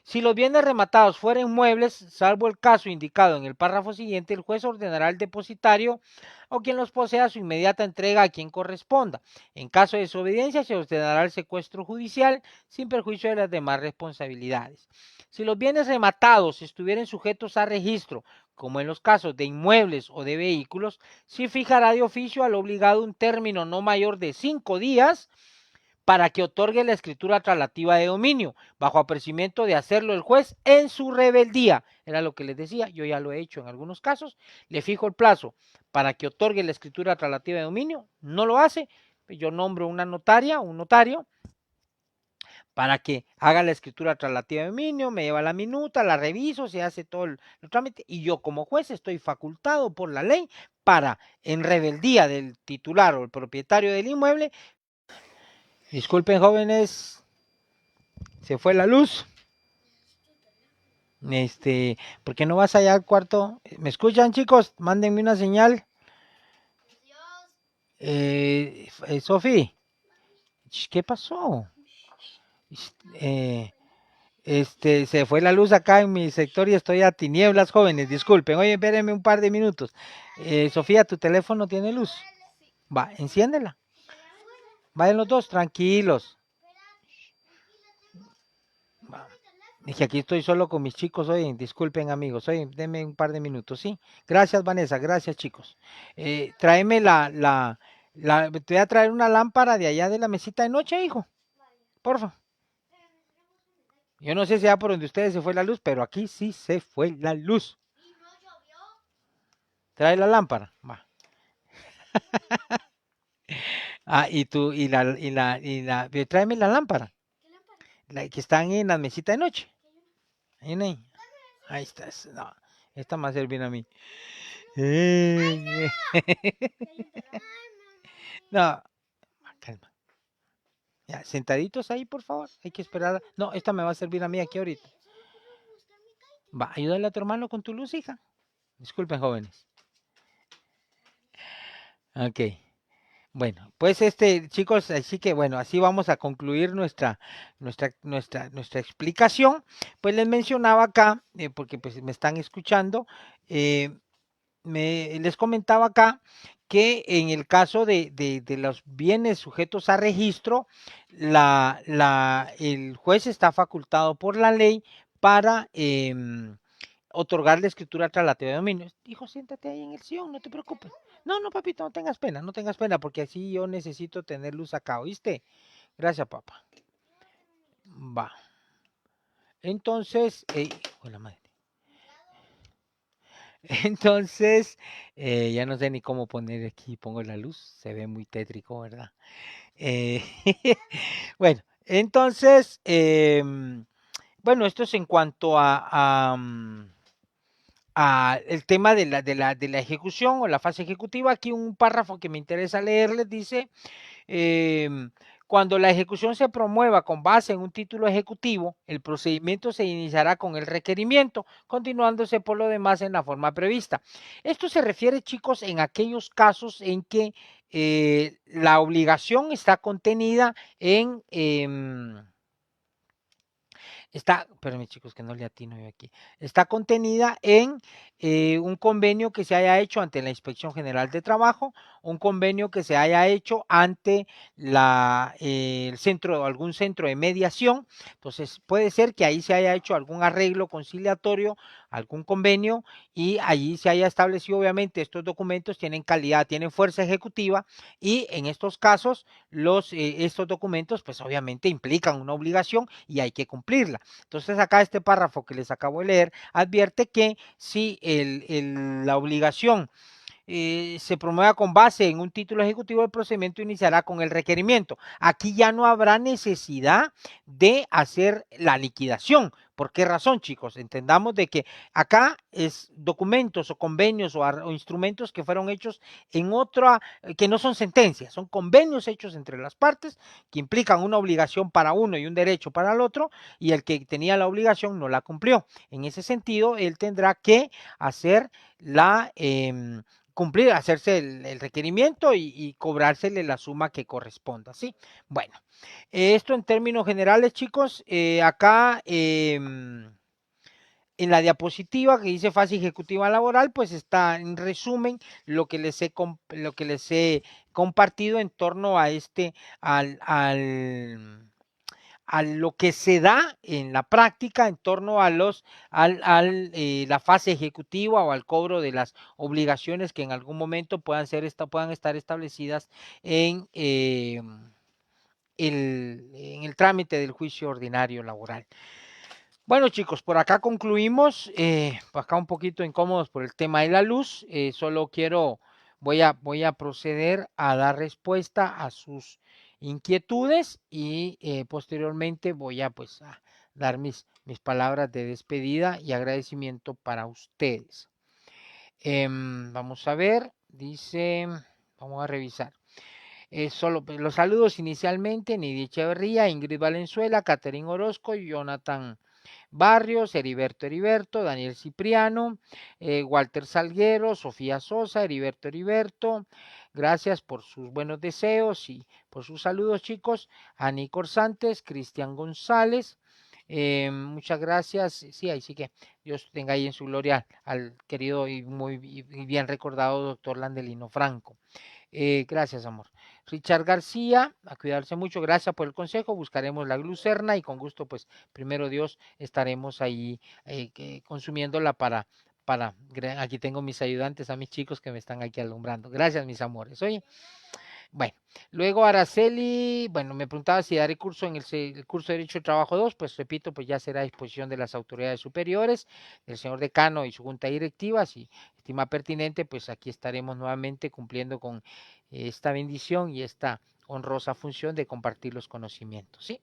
Speaker 1: Si los bienes rematados fueren muebles, salvo el caso indicado en el párrafo siguiente, el juez ordenará al depositario o quien los posea su inmediata entrega a quien corresponda. En caso de desobediencia, se ordenará el secuestro judicial sin perjuicio de las demás responsabilidades. Si los bienes rematados estuvieran sujetos a registro, como en los casos de inmuebles o de vehículos, se fijará de oficio al obligado un término no mayor de 5 días para que otorgue la escritura traslativa de dominio, bajo apercibimiento de hacerlo el juez en su rebeldía. Era lo que les decía, yo ya lo he hecho en algunos casos, le fijo el plazo para que otorgue la escritura traslativa de dominio, no lo hace, yo nombro una notaria, un notario, para que haga la escritura traslativa de dominio, me lleva la minuta, la reviso, se hace todo el trámite, y yo como juez estoy facultado por la ley para, en rebeldía del titular o el propietario del inmueble, disculpen jóvenes, se fue la luz. ¿Por qué no vas allá al cuarto? ¿Me escuchan, chicos? Mándenme una señal. Sofi, ¿qué pasó? Se fue la luz acá en mi sector y estoy a tinieblas, jóvenes. Disculpen, oye, espérenme un par de minutos. Sofía, ¿tu teléfono tiene luz? Va, enciéndela. Vayan los dos, tranquilos. Va. Dije, aquí estoy solo con mis chicos hoy, disculpen amigos, hoy denme un par de minutos, ¿sí? Gracias Vanessa, gracias chicos. Tráeme te voy a traer una lámpara de allá de la mesita de noche, hijo, porfa. Yo no sé si ya por donde ustedes se fue la luz, pero aquí sí se fue la luz. Trae la lámpara, va. Tráeme la lámpara, la que están en la mesita de noche. Ahí, ahí está, no, esta me va a servir a mí. No, calma. Ya, sentaditos ahí, por favor. Hay que esperar. No, esta me va a servir a mí aquí ahorita. Va, ayúdale a tu hermano con tu luz, hija. Disculpen, jóvenes. Ok. Bueno, pues chicos, así que bueno, así vamos a concluir nuestra explicación. Pues les mencionaba acá, porque pues me están escuchando, eh, les comentaba acá que en el caso de los bienes sujetos a registro, el juez está facultado por la ley para otorgar la escritura traslativa de dominio. Hijo, siéntate ahí en el sillón, no te preocupes. No, no, papito, no tengas pena, no tengas pena, porque así yo necesito tener luz acá, ¿oíste? Gracias, papá. Va. Entonces, hola madre. Entonces, ya no sé ni cómo poner aquí, pongo la luz, se ve muy tétrico, ¿verdad? Eh, bueno, entonces, bueno, esto es en cuanto a el tema de la ejecución o la fase ejecutiva. Aquí un párrafo que me interesa leerles dice, eh, cuando la ejecución se promueva con base en un título ejecutivo, el procedimiento se iniciará con el requerimiento, continuándose por lo demás en la forma prevista. Esto se refiere, chicos, en aquellos casos en que la obligación está contenida espérenme chicos que no le atino yo aquí, está contenida en un convenio que se haya hecho ante la Inspección General de Trabajo, un convenio que se haya hecho ante el centro, algún centro de mediación. Entonces puede ser que ahí se haya hecho algún arreglo conciliatorio, algún convenio, y allí se haya establecido, obviamente estos documentos tienen calidad, tienen fuerza ejecutiva, y en estos casos estos documentos pues obviamente implican una obligación y hay que cumplirla. Entonces acá este párrafo que les acabo de leer advierte que si la obligación se promueva con base en un título ejecutivo, el procedimiento iniciará con el requerimiento. Aquí ya no habrá necesidad de hacer la liquidación. ¿Por qué razón, chicos? Entendamos de que acá es documentos o convenios o instrumentos que fueron hechos en otra, que no son sentencias, son convenios hechos entre las partes que implican una obligación para uno y un derecho para el otro, y el que tenía la obligación no la cumplió. En ese sentido, él tendrá que hacer cumplir, hacerse el requerimiento y cobrársele la suma que corresponda, ¿sí? Bueno, esto en términos generales, chicos, acá en la diapositiva que dice fase ejecutiva laboral, pues está en resumen lo que les he compartido en torno a al, al a lo que se da en la práctica en torno a la fase ejecutiva o al cobro de las obligaciones que en algún momento puedan estar establecidas en el trámite del juicio ordinario laboral. Bueno, chicos, por acá concluimos, por acá un poquito incómodos por el tema de la luz, solo voy a proceder a dar respuesta a sus inquietudes y posteriormente voy a pues a dar mis palabras de despedida y agradecimiento para ustedes. Vamos a ver, dice, vamos a revisar. Solo los saludos inicialmente, Nidia Echeverría, Ingrid Valenzuela, Catherine Orozco, Jonathan Barrios, Heriberto, Daniel Cipriano, Walter Salguero, Sofía Sosa, Heriberto, gracias por sus buenos deseos y por sus saludos, chicos. Ani Corsantes, Cristian González, muchas gracias. Sí, ahí sí que Dios tenga ahí en su gloria al querido y muy bien recordado doctor Landelino Franco. Gracias, amor. Richard García, a cuidarse mucho, gracias por el consejo, buscaremos la glucerna y con gusto, pues, primero Dios, estaremos ahí consumiéndola aquí tengo mis ayudantes, a mis chicos que me están aquí alumbrando. Gracias, mis amores. Oye, bueno, luego Araceli, bueno, me preguntaba si daré curso en el curso de Derecho del Trabajo 2, pues repito, pues ya será a disposición de las autoridades superiores, del señor decano y su junta directiva, si estima pertinente, pues aquí estaremos nuevamente cumpliendo con esta bendición y esta honrosa función de compartir los conocimientos, ¿sí?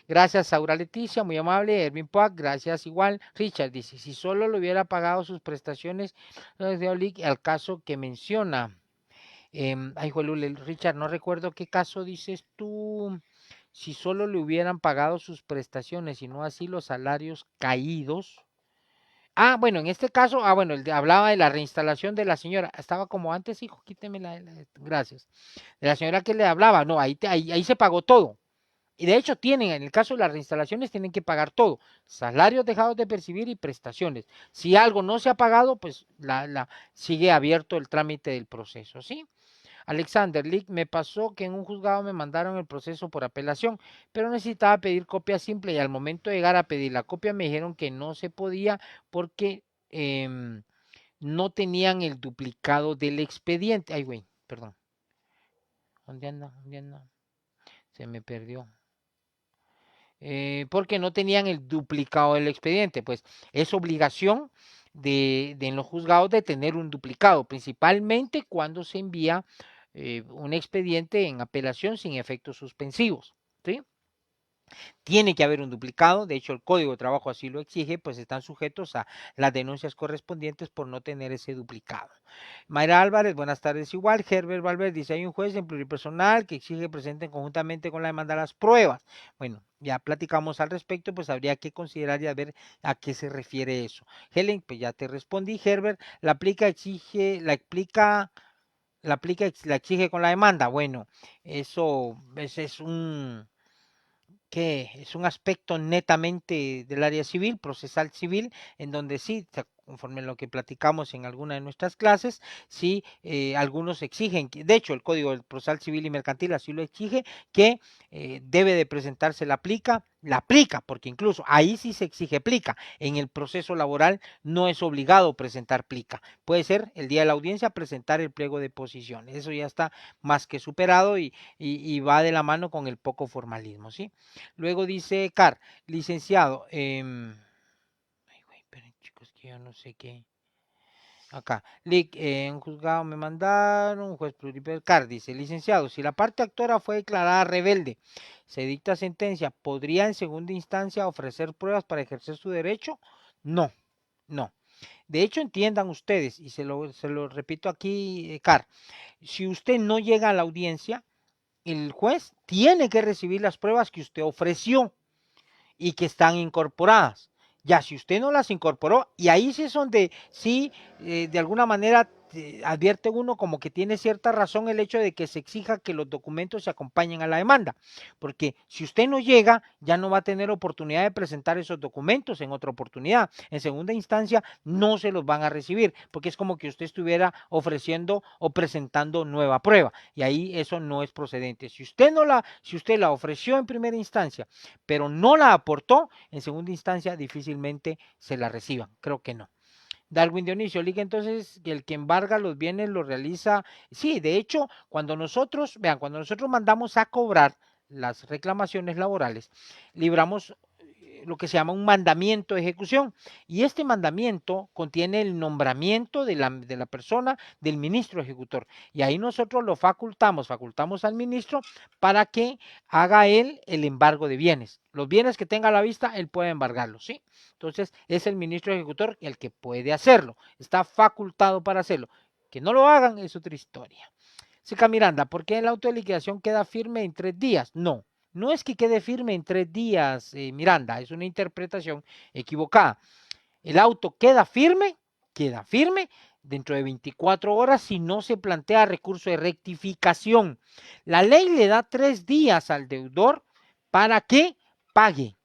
Speaker 1: Gracias, Aura Leticia, muy amable. Erwin Poac, gracias igual. Richard dice, si solo le hubiera pagado sus prestaciones al caso que menciona. Ay, Juelule, Richard, no recuerdo qué caso dices tú, si solo le hubieran pagado sus prestaciones y no así los salarios caídos. Bueno, en este caso, bueno, hablaba de la reinstalación de la señora. Estaba como antes, hijo, quíteme gracias. De la señora que le hablaba, no, ahí se pagó todo. Y de hecho tienen, en el caso de las reinstalaciones, tienen que pagar todo, salarios dejados de percibir y prestaciones. Si algo no se ha pagado, pues sigue abierto el trámite del proceso, ¿sí? Alexander Lick, me pasó que en un juzgado me mandaron el proceso por apelación, pero necesitaba pedir copia simple y al momento de llegar a pedir la copia me dijeron que no se podía porque no tenían el duplicado del expediente. Ay, güey, perdón. ¿Dónde anda? ¿Dónde anda? Se me perdió. Porque no tenían el duplicado del expediente. Pues es obligación en los juzgados de tener un duplicado, principalmente cuando se envía un expediente en apelación sin efectos suspensivos. ¿Sí? Tiene que haber un duplicado, de hecho el Código de Trabajo así lo exige, pues están sujetos a las denuncias correspondientes por no tener ese duplicado. Mayra Álvarez, buenas tardes igual. Herbert Valverde dice, hay un juez en pluripersonal que exige que presenten conjuntamente con la demanda las pruebas. Bueno, ya platicamos al respecto, pues habría que considerar y a ver a qué se refiere eso. Helen, pues ya te respondí. Herbert, la exige con la demanda. Bueno, eso es que es un aspecto netamente del área civil, procesal civil, en donde sí, conforme a lo que platicamos en alguna de nuestras clases, sí, algunos exigen, de hecho el Código del Procesal Civil y Mercantil así lo exige, que debe de presentarse la aplica, porque incluso ahí sí se exige plica, en el proceso laboral no es obligado presentar plica, puede ser el día de la audiencia presentar el pliego de posiciones, eso ya está más que superado y va de la mano con el poco formalismo, ¿sí? Luego dice Car, licenciado, ay, güey, esperen chicos, que yo no sé qué. Acá, en juzgado me mandaron, un juez pluripersonal, dice, licenciado, si la parte actora fue declarada rebelde, se dicta sentencia, ¿podría en segunda instancia ofrecer pruebas para ejercer su derecho? No, no. De hecho, entiendan ustedes, y se lo repito aquí, Car, si usted no llega a la audiencia, el juez tiene que recibir las pruebas que usted ofreció y que están incorporadas. Ya, si usted no las incorporó, y ahí sí es donde sí, de alguna manera advierte uno como que tiene cierta razón el hecho de que se exija que los documentos se acompañen a la demanda, porque si usted no llega, ya no va a tener oportunidad de presentar esos documentos en otra oportunidad. En segunda instancia, no se los van a recibir, porque es como que usted estuviera ofreciendo o presentando nueva prueba, y ahí eso no es procedente. Si usted la ofreció en primera instancia, pero no la aportó, en segunda instancia difícilmente se la reciban, creo que no. Darwin Dionisio, Liga, entonces el que embarga los bienes lo realiza, sí, de hecho, cuando nosotros mandamos a cobrar las reclamaciones laborales, libramos lo que se llama un mandamiento de ejecución. Y este mandamiento contiene el nombramiento de la persona del ministro ejecutor. Y ahí nosotros lo facultamos al ministro para que haga él el embargo de bienes. Los bienes que tenga a la vista, él puede embargarlos, ¿sí? Entonces, es el ministro ejecutor el que puede hacerlo. Está facultado para hacerlo. Que no lo hagan es otra historia. Sica Miranda, ¿por qué el auto de liquidación queda firme en 3 días? No, no es que quede firme en 3 días, Miranda, es una interpretación equivocada. El auto queda firme dentro de 24 horas si no se plantea recurso de rectificación. La ley le da 3 días al deudor para que pague.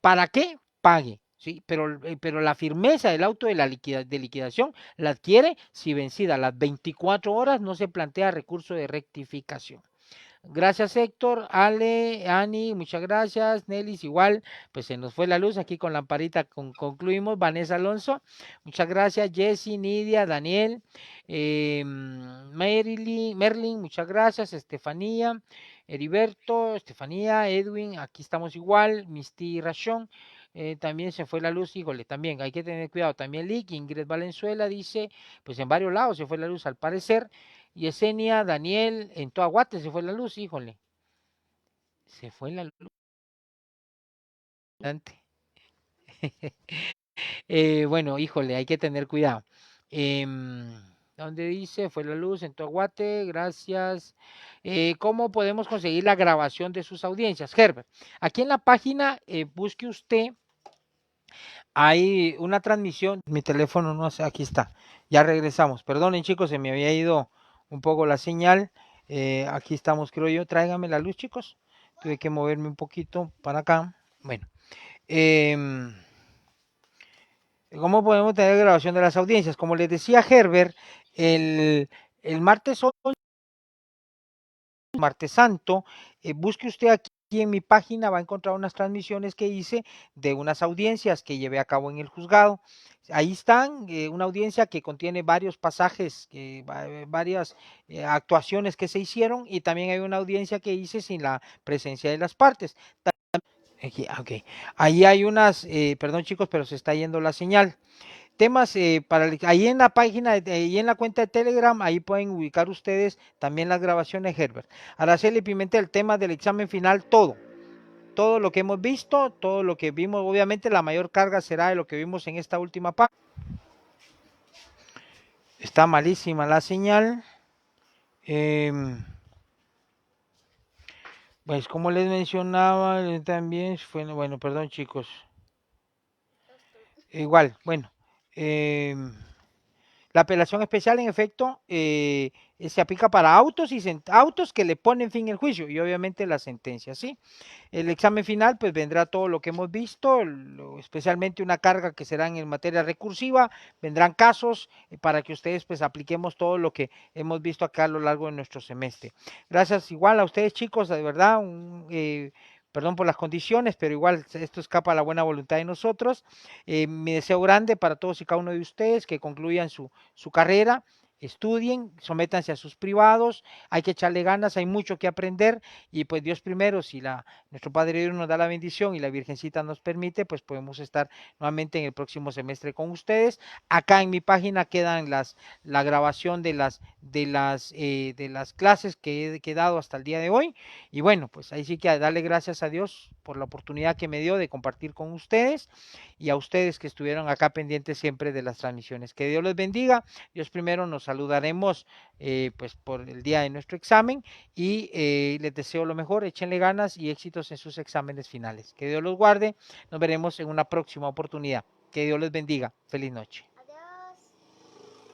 Speaker 1: ¿Para qué? Pague. Sí, pero la firmeza del auto de liquidación la adquiere si vencida las 24 horas no se plantea recurso de rectificación. Gracias Héctor, Ale, Ani, muchas gracias, Nelis, igual, pues se nos fue la luz aquí con Lamparita, concluimos, Vanessa Alonso, muchas gracias, Jessy, Nidia, Daniel, Merlin, muchas gracias, Estefanía, Heriberto, Estefanía, Edwin, aquí estamos igual, Misty Rachón, también se fue la luz, híjole, también hay que tener cuidado, también Lick, Ingrid Valenzuela dice, pues en varios lados se fue la luz al parecer, Yesenia, Daniel, en Toahuate se fue la luz, híjole. Se fue la luz. Bueno, híjole, hay que tener cuidado. ¿Dónde dice? Fue la luz en Toahuate, gracias. ¿Cómo podemos conseguir la grabación de sus audiencias? Herbert, aquí en la página busque usted Hay una transmisión, mi teléfono no sé, aquí está, ya regresamos. Perdonen chicos, se me había ido un poco la señal. Aquí estamos, creo yo. Tráigame la luz, chicos. Tuve que moverme un poquito para acá. Bueno, em, ¿cómo podemos tener grabación de las audiencias? Como les decía Herbert, el martes Martes Santo, busque usted aquí en mi página, va a encontrar unas transmisiones que hice de unas audiencias que llevé a cabo en el juzgado. Ahí están, una audiencia que contiene varios pasajes, varias actuaciones que se hicieron y también hay una audiencia que hice sin la presencia de las partes. Aquí, ok. Ahí hay unas, perdón chicos, pero se está yendo la señal temas ahí en la página, ahí en la cuenta de Telegram, ahí pueden ubicar ustedes también las grabaciones Herbert. Araceli Pimentel, tema del examen final, todo lo que hemos visto, todo lo que vimos, obviamente la mayor carga será de lo que vimos en esta última parte. Está malísima la señal. Pues como les mencionaba, también fue, bueno, perdón chicos. Igual, bueno. La apelación especial, en efecto, se aplica para autos y autos que le ponen fin al juicio y obviamente la sentencia, ¿sí? El examen final, pues vendrá todo lo que hemos visto, especialmente una carga que será en materia recursiva, vendrán casos para que ustedes pues apliquemos todo lo que hemos visto acá a lo largo de nuestro semestre. Gracias igual a ustedes chicos, de verdad, perdón por las condiciones, pero igual esto escapa a la buena voluntad de nosotros. Mi deseo grande para todos y cada uno de ustedes que concluyan su carrera, estudien, sométanse a sus privados, hay que echarle ganas, hay mucho que aprender y pues Dios primero, si nuestro Padre Dios nos da la bendición y la Virgencita nos permite, pues podemos estar nuevamente en el próximo semestre con ustedes. Acá en mi página quedan la grabación de las clases que he dado hasta el día de hoy y bueno, pues ahí sí que darle gracias a Dios por la oportunidad que me dio de compartir con ustedes y a ustedes que estuvieron acá pendientes siempre de las transmisiones. Que Dios les bendiga. Dios primero nos saludaremos pues por el día de nuestro examen y les deseo lo mejor, échenle ganas y éxitos en sus exámenes finales. Que Dios los guarde. Nos veremos en una próxima oportunidad. Que Dios les bendiga. Feliz noche.